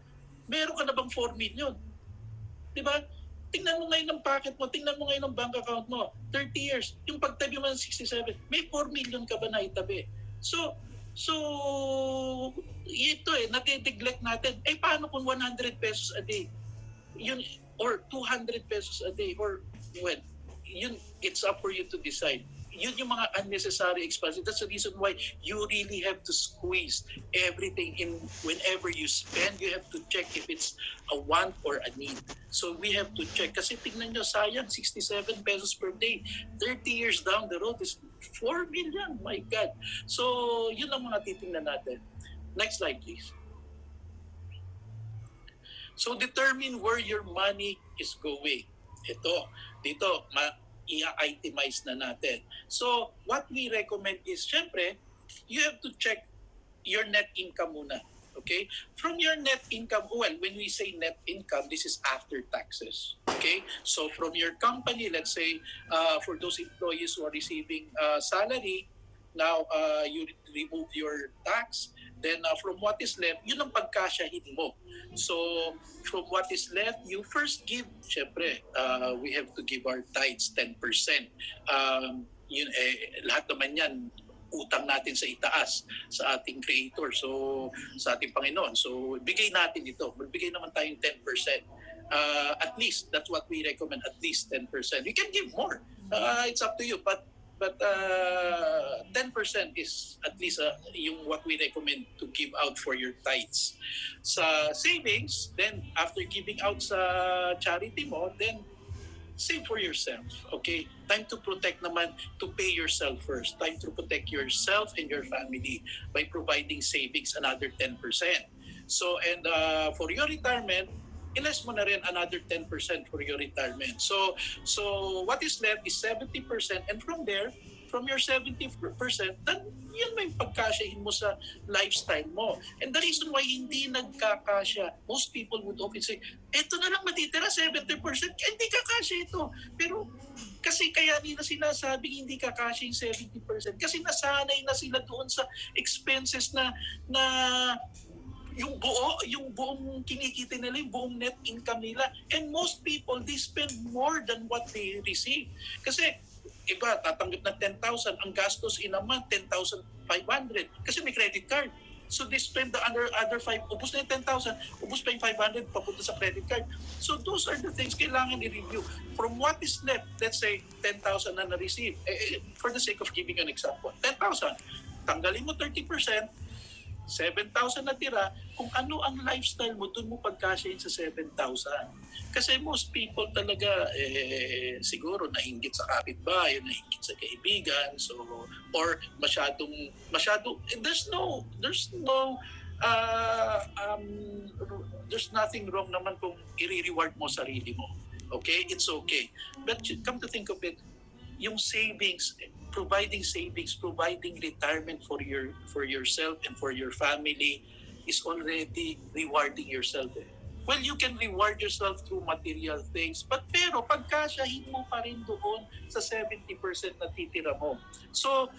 [SPEAKER 2] meron ka na bang 4 million? Diba? Tingnan mo ngayon ng pocket mo, tingnan mo ngayon ng bank account mo, 30 years, yung pagtabi mo ng 67, may 4 million ka ba na itabi? So, ito natineglect natin. Paano kung 100 pesos a day? Yun, or 200 pesos a day, or, well, yun, it's up for you to decide. Yun yung mga unnecessary expenses. That's the reason why you really have to squeeze everything in. Whenever you spend, you have to check if it's a want or a need. So we have to check. Kasi tingnan nyo, sayang, 67 pesos per day. 30 years down the road is 4 million. My God. So yun ang mga titingnan natin. Next slide, please. So determine where your money is going. Dito, i-itemize na natin. So, what we recommend is, syempre, you have to check your net income muna. Okay? From your net income, well, when we say net income, this is after taxes. Okay? So, from your company, let's say, for those employees who are receiving salary, now you remove your tax, then from what is left, yun ang pagkasyahin mo. So, from what is left, you first give, syempre, we have to give our tithes 10%. Lahat naman yan, utang natin sa itaas, sa ating Creator, so sa ating Panginoon. So, bigay natin ito. Magbigay naman tayong 10%. At least, that's what we recommend, at least 10%. You can give more. It's up to you, but 10% is at least yung what we recommend to give out for your tithes. Sa savings, then after giving out sa charity mo, then save for yourself. Okay? Time to protect naman, to pay yourself first. Time to protect yourself and your family by providing savings another 10%. So, and for your retirement, ilas mo na rin another 10% for your retirement. So what is left is 70%, and from there, from your 70%, then yun may pagkasyahin mo sa lifestyle mo. And the reason why hindi nagkakasya, most people would often say, eto na lang matitira, 70%, hindi kakasya ito. Pero kasi kaya nila sinasabing hindi kakasya yung 70%, kasi nasanay na sila doon sa expenses na yung buong kinikita nila, yung buong net income nila. And most people, they spend more than what they receive. Kasi iba, tatanggap ng 10,000, ang gastos in a month, 10,500. Kasi may credit card. So they spend the other 5, ubos na yung 10,000, ubos pa yung 500, papunta sa credit card. So those are the things kailangan i-review. From what is left, let's say 10,000 na na-receive, for the sake of giving an example, 10,000, tanggalin mo 30%, 7,000 na tira, kung ano ang lifestyle mo, doon mo pagkasyahin sa 7,000. Kasi most people talaga, siguro nainggit sa kapitbahay, nainggit sa kaibigan, so, or there's nothing wrong naman kung i-reward mo sarili mo. Okay? It's okay. But come to think of it, yung savings, providing retirement for yourself and for your family is already rewarding yourself. well, you can reward yourself through material things. But pero pagkasyahin mo pa rin doon sa 70% na titira mo. So,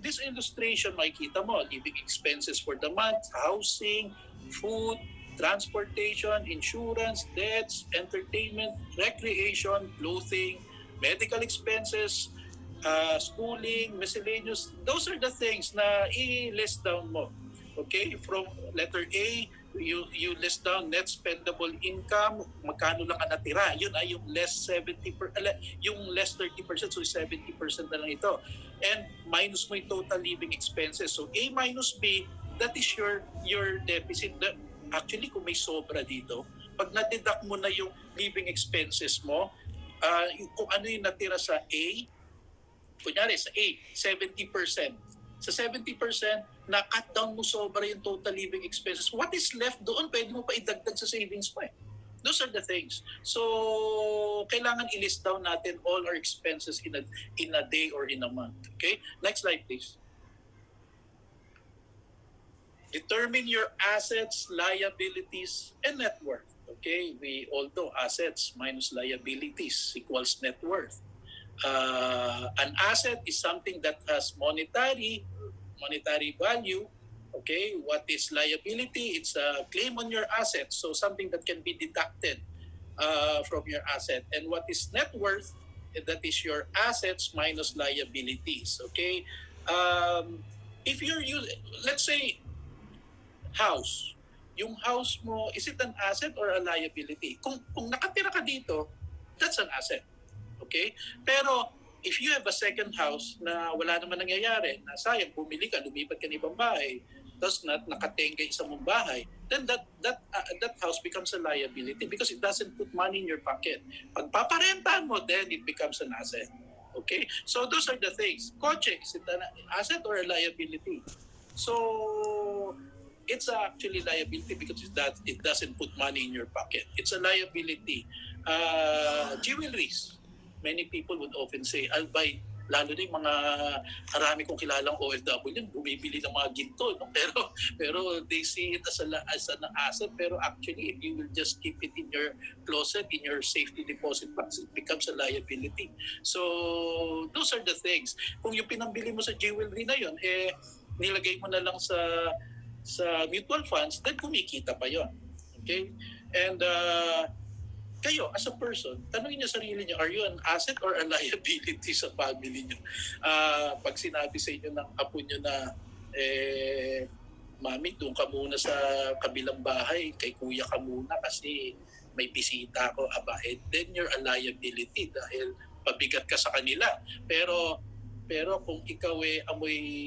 [SPEAKER 2] this illustration, makikita mo, living expenses for the month, housing, food, transportation, insurance, debts, entertainment, recreation, clothing, medical expenses, schooling, miscellaneous. Those are the things na i-list down mo. Okay? From letter A, you list down net spendable income, magkano lang ang natira. Yun ay yung less 30%, so 70% na lang ito. And minus mo yung total living expenses. So A minus B, that is your deficit. Actually, kung may sobra dito, pag na-deduct mo na yung living expenses mo, kung ano yung natira sa A, kunyari sa A, 70%. Sa 70%, na-cut down mo sobra yung total living expenses. What is left doon, pwede mo pa idagdag sa savings mo eh. Those are the things. So, kailangan i-list down natin all our expenses in a day or in a month. Okay? Next slide, please. Determine your assets, liabilities, and net worth. Okay? We all know assets minus liabilities equals net worth. An asset is something that has monetary value. Okay, what is liability? It's a claim on your asset, so something that can be deducted from your asset. And what is net worth? That is your assets minus liabilities. Okay, if you're using, let's say, house, yung house mo, is it an asset or a liability? Kung nakatira ka dito, that's an asset. Okay? Pero if you have a second house na wala naman nangyayari, na sayang, bumili ka, lumipat ka ng ibang bahay, tapos nakatenga isa mong bahay, then that house becomes a liability because it doesn't put money in your pocket. Pag paparentahan mo, then it becomes an asset. Okay? So those are the things. Kotse, is it an asset or a liability? So it's actually liability because it doesn't put money in your pocket. It's a liability. Jewelries. Many people would often say, I'll buy, lalo na yung mga karami kong kilalang OFW, bumibili ng mga ginto. No? Pero they see it as an asset. Pero actually, if you will just keep it in your closet, in your safety deposit box, it becomes a liability. So, those are the things. Kung yung pinambili mo sa jewelry na yun, nilagay mo na lang sa mutual funds, then kumikita pa yon. Okay? And kayo, as a person, tanungin niyo sarili niyo, are you an asset or a liability sa family niyo? Pag sinabi sa inyo ng apo niyo na, Mami, doon ka muna sa kabilang bahay, kay kuya ka muna kasi may bisita ako, then you're a liability dahil pabigat ka sa kanila. Pero kung ikaw amoy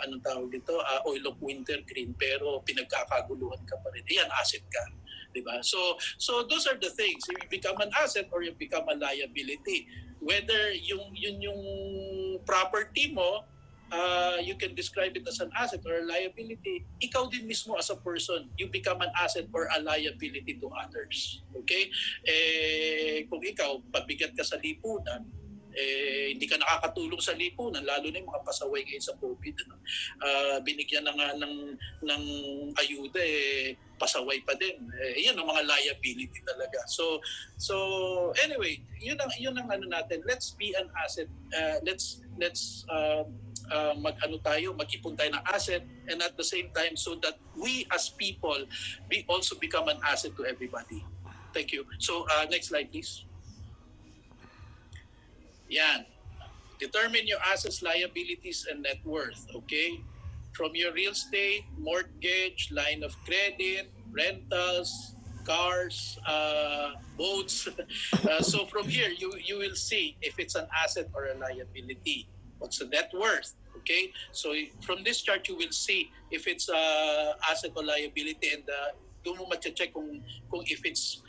[SPEAKER 2] anong tawag dito, oil of wintergreen, pero pinagkakaguluhan ka pa rin, asset ka. Diba? So those are the things. You become an asset or you become a liability. Whether yung property mo, you can describe it as an asset or a liability. Ikaw din mismo as a person, you become an asset or a liability to others. Okay? Kung ikaw, pabigat ka sa lipunan, hindi ka nakakatulong sa lipunan, lalo na yung mga pasaway ngayon sa COVID. Binigyan na nga ng ayuda, pasaway pa din. Yan ang mga liability talaga. So anyway, yun ang ano natin. Let's be an asset. Let's mag-ipon tayo ng asset, and at the same time so that we as people, we also become an asset to everybody. Thank you. So next slide please. Yan. Determine your assets, liabilities, and net worth. Okay? From your real estate, mortgage, line of credit, rentals, cars, boats. So from here, you will see if it's an asset or a liability. What's the net worth? Okay? So from this chart, you will see if it's asset or liability, and doon mo ma-check kung if it's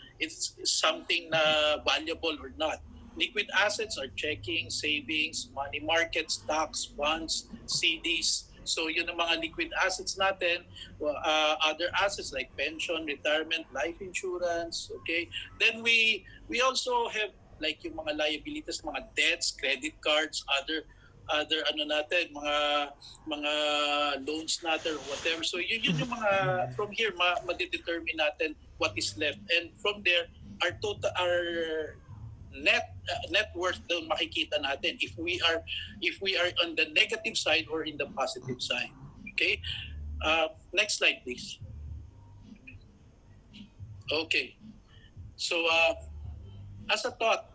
[SPEAKER 2] something na valuable or not. Liquid assets are checking, savings, money market, stocks, bonds, CDs. So yun ang mga liquid assets natin. Other assets like pension, retirement, life insurance. Okay. Then we also have like yung mga liabilities, mga debts, credit cards, other other ano natin, mga loans natin or whatever. So yun yung mga from here ma-determine natin what is left, and from there our net worth doon makikita natin if we are on the negative side or in the positive side. Okay? Next slide please. Okay. So as a thought,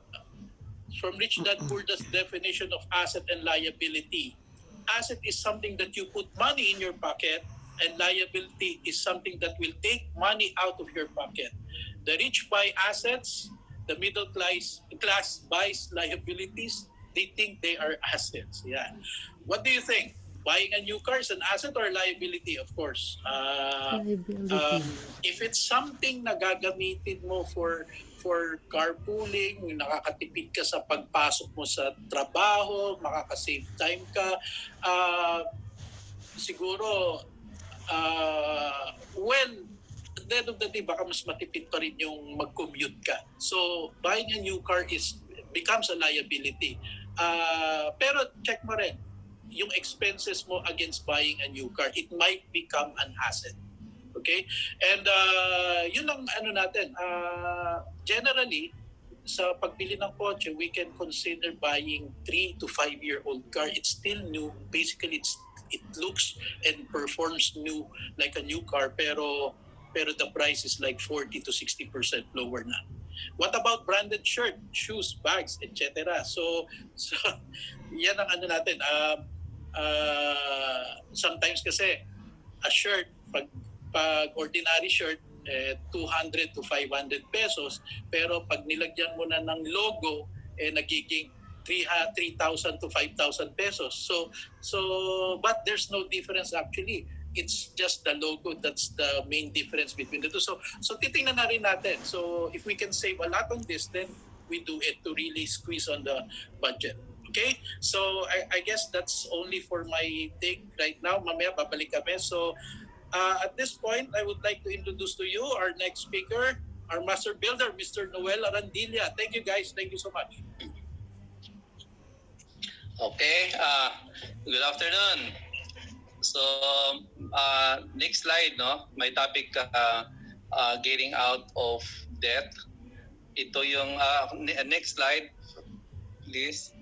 [SPEAKER 2] from Rich Dad Poor Dad's definition of asset and liability, asset is something that you put money in your pocket, and liability is something that will take money out of your pocket. The rich buy assets, the middle class buys liabilities. They think they are assets. Yeah. What do you think? Buying a new car is an asset or liability? Of course.
[SPEAKER 3] Liability.
[SPEAKER 2] If it's something na gagamitin mo for carpooling, nakakatipid ka sa pagpasok mo sa trabaho, makaka-save time ka, siguro, well, at the end of the day, baka mas matipid pa rin yung mag-commute ka. So, buying a new car becomes a liability. Pero check mo rin, yung expenses mo against buying a new car, it might become an asset. Okay? And yun ang ano natin. Generally, sa pagbili ng kotse, we can consider buying 3 to 5-year-old car. It's still new. Basically, it looks and performs new like a new car, pero the price is like 40 to 60% lower na. What about branded shirt, shoes, bags, etc.? So yan ang ano natin. Sometimes kasi a shirt, pag ordinary shirt, 200 to 500 pesos, pero pag nilagyan mo na ng logo, nagiging 3,000 to 5,000 pesos. So but there's no difference actually. It's just the logo that's the main difference between the two. So titingnan na rin natin. So if we can save a lot on this, then we do it to really squeeze on the budget. Okay? So I guess that's only for my take right now. Mamaya babalik kami. So at this point, I would like to introduce to you our next speaker, our master builder, Mr. Noel Arandilla. Thank you guys. Thank you so much.
[SPEAKER 4] Okay, good afternoon. So, next slide, no? My topic, getting out of debt. Ito yung, next slide, please.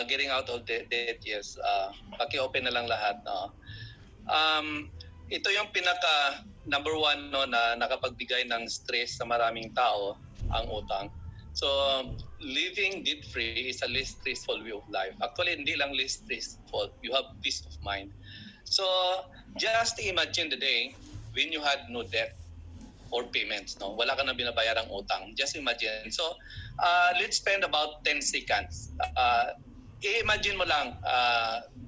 [SPEAKER 4] Getting out of debt, yes. Paki-open na lang lahat, no? Ito yung pinaka number one, no, na nakapagbigay ng stress sa maraming tao, ang utang. So, living debt-free is a less stressful way of life. Actually, hindi lang less stressful. You have peace of mind. So, just imagine the day when you had no debt or payments, no? Wala ka na binabayarang utang. Just imagine. So, let's spend about 10 seconds. I-imagine mo lang,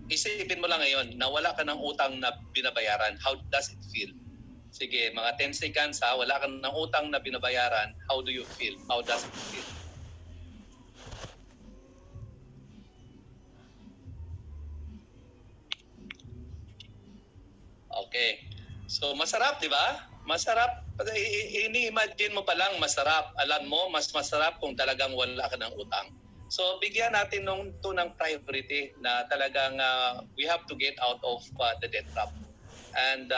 [SPEAKER 4] isipin mo lang ngayon na wala ka ng utang na binabayaran. How does it feel? Sige, mga 10 seconds ha, wala ka ng utang na binabayaran. How do you feel? How does it feel? Okay. So, masarap, di ba? Masarap. Ini-imagine mo pa lang, masarap. Alam mo, mas masarap kung talagang wala ka ng utang. So, bigyan natin ito ng priority na talagang we have to get out of the debt trap. And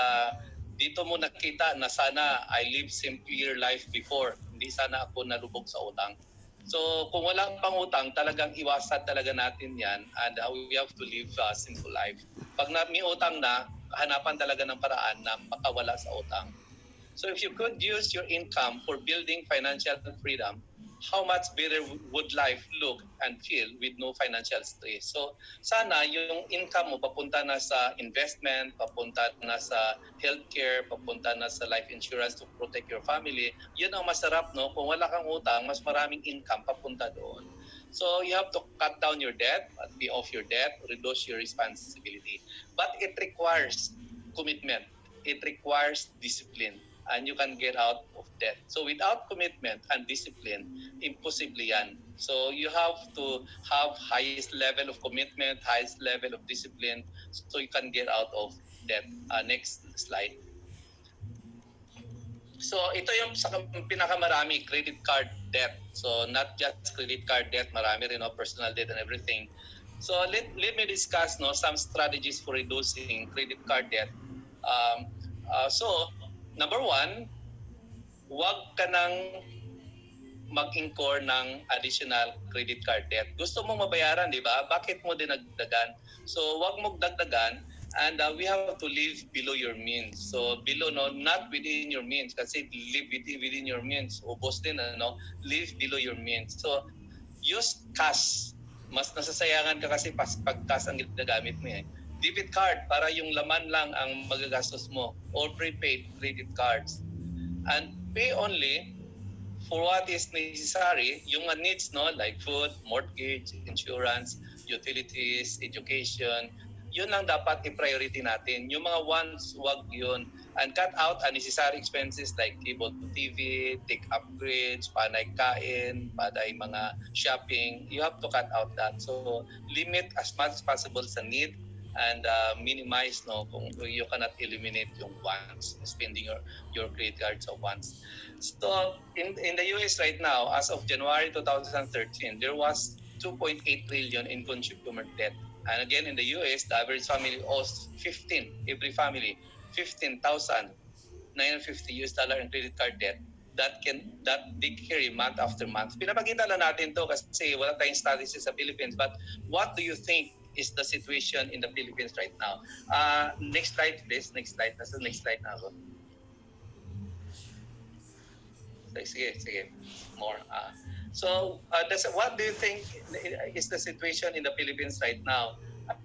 [SPEAKER 4] dito mo nakita na sana I live simpler life before. Hindi sana ako nalubog sa utang. So, kung walang pang utang, talagang iwasan talaga natin yan, and we have to live a simple life. Pag may utang na, hanapan talaga ng paraan na makawala sa utang. So if you could use your income for building financial freedom, how much better would life look and feel with no financial stress? So sana yung income mo papunta na sa investment, papunta na sa healthcare, papunta na sa life insurance to protect your family. Yun ang masarap, no? Kung wala kang utang, mas maraming income papunta doon. So you have to cut down your debt, pay off your debt, reduce your responsibility. But it requires commitment. It requires discipline. And you can get out of debt. So without commitment and discipline, impossible yan. So you have to have highest level of commitment, highest level of discipline, so you can get out of debt. Next slide. So ito yung sa pinakamarami, credit card debt. So not just credit card debt, marami rin, personal debt and everything. So let me discuss some strategies for reducing credit card debt. So number one, huwag ka nang mag-incur ng additional credit card debt. Gusto mong mabayaran, di ba? Bakit mo dinagdagan? So, wag mo dagdagan, and we have to live below your means. So, below, no, not within your means. Kasi live within your means. Ubos din, live below your means. So, use cash. Mas nasasayangan ka kasi pag cash ang ginagamit mo eh. Debit card para yung laman lang ang magagastos mo, or prepaid credit cards. And pay only for what is necessary, yung needs, no, like food, mortgage, insurance, utilities, education, yun lang dapat i-priority natin. Yung mga wants, wag yun. And cut out unnecessary expenses like cable TV, tech upgrades, panay kain, panay mga shopping. You have to cut out that. So, limit as much as possible sa need, and minimize, no, kung you cannot eliminate yung wants, spending your credit cards of wants. So in the US right now, as of January 2013, there was 2.8 trillion in consumer debt. And again, in the US, the average family owes every family, $15,950 in credit card debt that they carry month after month. Pinapakita lang natin to kasi wala tayong statistics sa Philippines. But what do you think is the situation in the Philippines right now? Next slide, please. Next slide. Nasa next slide na ako. Sige. More. So, what do you think is the situation in the Philippines right now?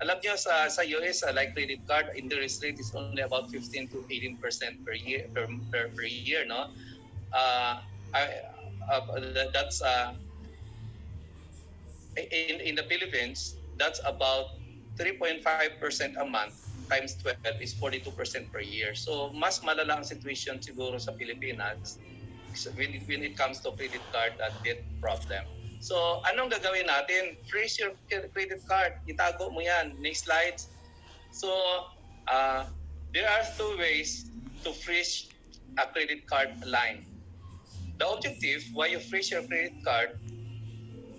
[SPEAKER 4] Alam niyo sa US, like credit card, interest rate is only about 15 to 18% per year, per year, no? That's in the Philippines, that's about 3.5% a month times 12 is 42% per year. So, mas malala ang situation siguro sa Pilipinas when it comes to credit card debt problem. So, anong gagawin natin? Freeze your credit card. Itago mo yan. Next slide. So, there are two ways to freeze a credit card line. The objective why you freeze your credit card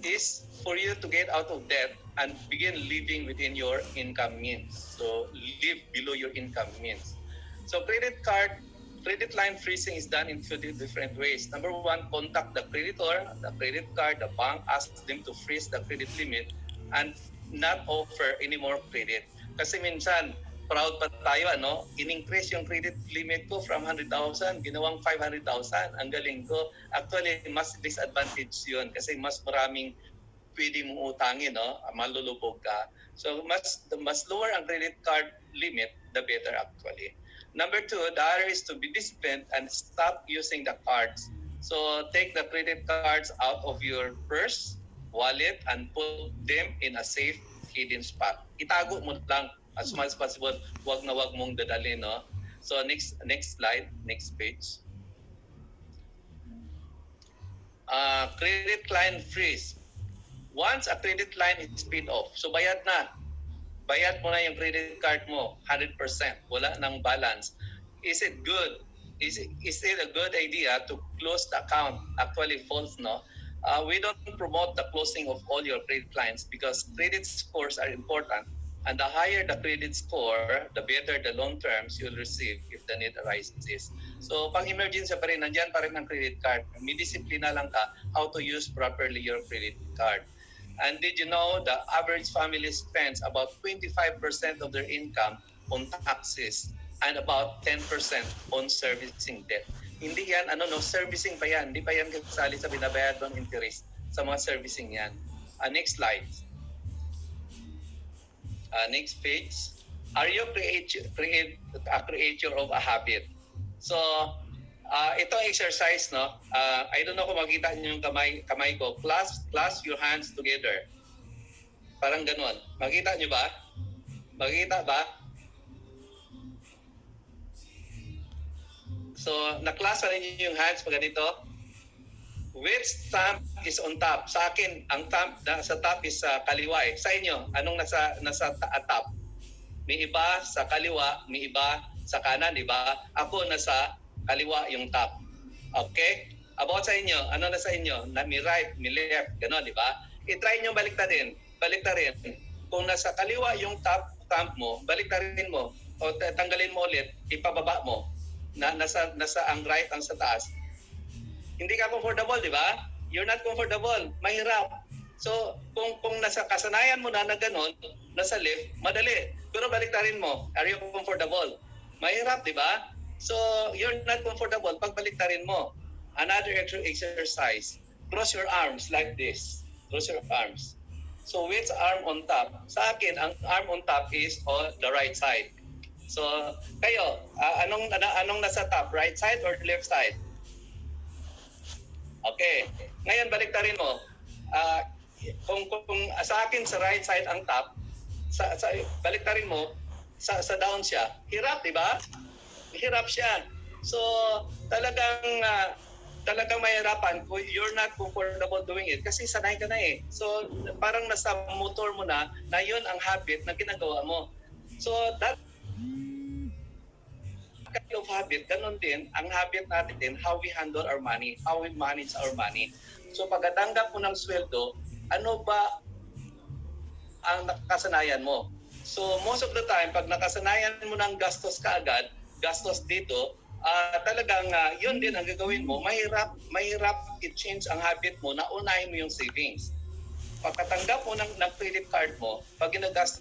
[SPEAKER 4] is for you to get out of debt and begin living within your income means. So, live below your income means. So, credit line freezing is done in two different ways. Number one, contact the creditor, the credit card, the bank, ask them to freeze the credit limit and not offer any more credit. Kasi minsan, proud pa tayo, in-increase yung credit limit ko from 100,000, ginawang 500,000, ang galing ko. Actually, mas disadvantage yun kasi mas maraming pwede mong utangin, malulubog ka. So, mas lower ang credit card limit, the better actually. Number two, the other is to be disciplined and stop using the cards. So take the credit cards out of your purse, wallet, and put them in a safe, hidden spot. Itago mo lang as much as possible. Wag na wag mong dadalhin, no? So next slide, next page. Credit line freeze. Once a credit line is paid off, so bayad na. Bayad mo na yung credit card mo, 100%. Wala nang balance. Is it good? Is it a good idea to close the account? Actually, false, no? We don't promote the closing of all your credit lines because credit scores are important. And the higher the credit score, the better the loan terms you'll receive if the need arises. So, pang emergency pa rin, nandyan pa rin ang credit card. May disiplina lang ka how to use properly your credit card. And did you know the average family spends about 25% of their income on taxes and about 10% on servicing debt? Hindi yan, servicing pa yan. Hindi pa yan kasali sa binabayad ng interest sa mga servicing yan. Next slide. Next page. Are you a creator of a habit? So, ito exercise, no? I don't know kung makita niyo yung kamay ko. Clasp your hands together. Parang ganun. Makita niyo ba? Makita ba? So, na-clasp na niyo yung hands pag ganito. Which thumb is on top? Sa akin, ang thumb sa top is sa kaliwa eh. Sa inyo, anong nasa top? May iba sa kaliwa, may iba sa kanan, di ba? Ako nasa kaliwa yung top. Okay? About sa inyo, ano na sa inyo? May right, may left, gano'n, di ba? I-try nyo baliktarin. kung nasa kaliwa yung thumb mo, baliktarin mo o tanggalin mo ulit, ipababa mo na nasa ang right ang sa taas. Hindi ka comfortable, di ba? You're not comfortable. Mahirap. So, kung nasa kasanayan mo na gano'n, nasa left, madali. Pero baliktarin mo, are you comfortable? Mahirap, di ba? So, you're not comfortable pag baliktarin mo. Another exercise. Cross your arms like this. Cross your arms. So, which arm on top? Sa akin, ang arm on top is on the right side. So, kayo, anong nasa top? Right side or left side? Okay. Ngayon, baliktarin mo. Kung sa akin sa right side ang top, sa baliktarin mo, sa down siya. Hirap, di ba? Hirap siya. So, talagang mahirapan kung you're not comfortable doing it kasi sanay ka na eh. So, parang nasa motor mo na yun ang habit na ginagawa mo. So, that kind of habit, ganun din ang habit natin, how we handle our money, how we manage our money. So, pagkatanggap mo ng sweldo, ano ba ang nakasanayan mo? So, most of the time, pag nakasanayan mo ng gastos kaagad, gastos dito, talagang yun din ang gagawin mo, mahirap i-change ang habit mo na unahin mo yung savings. Pagkatanggap mo ng credit card mo, pag ginagastos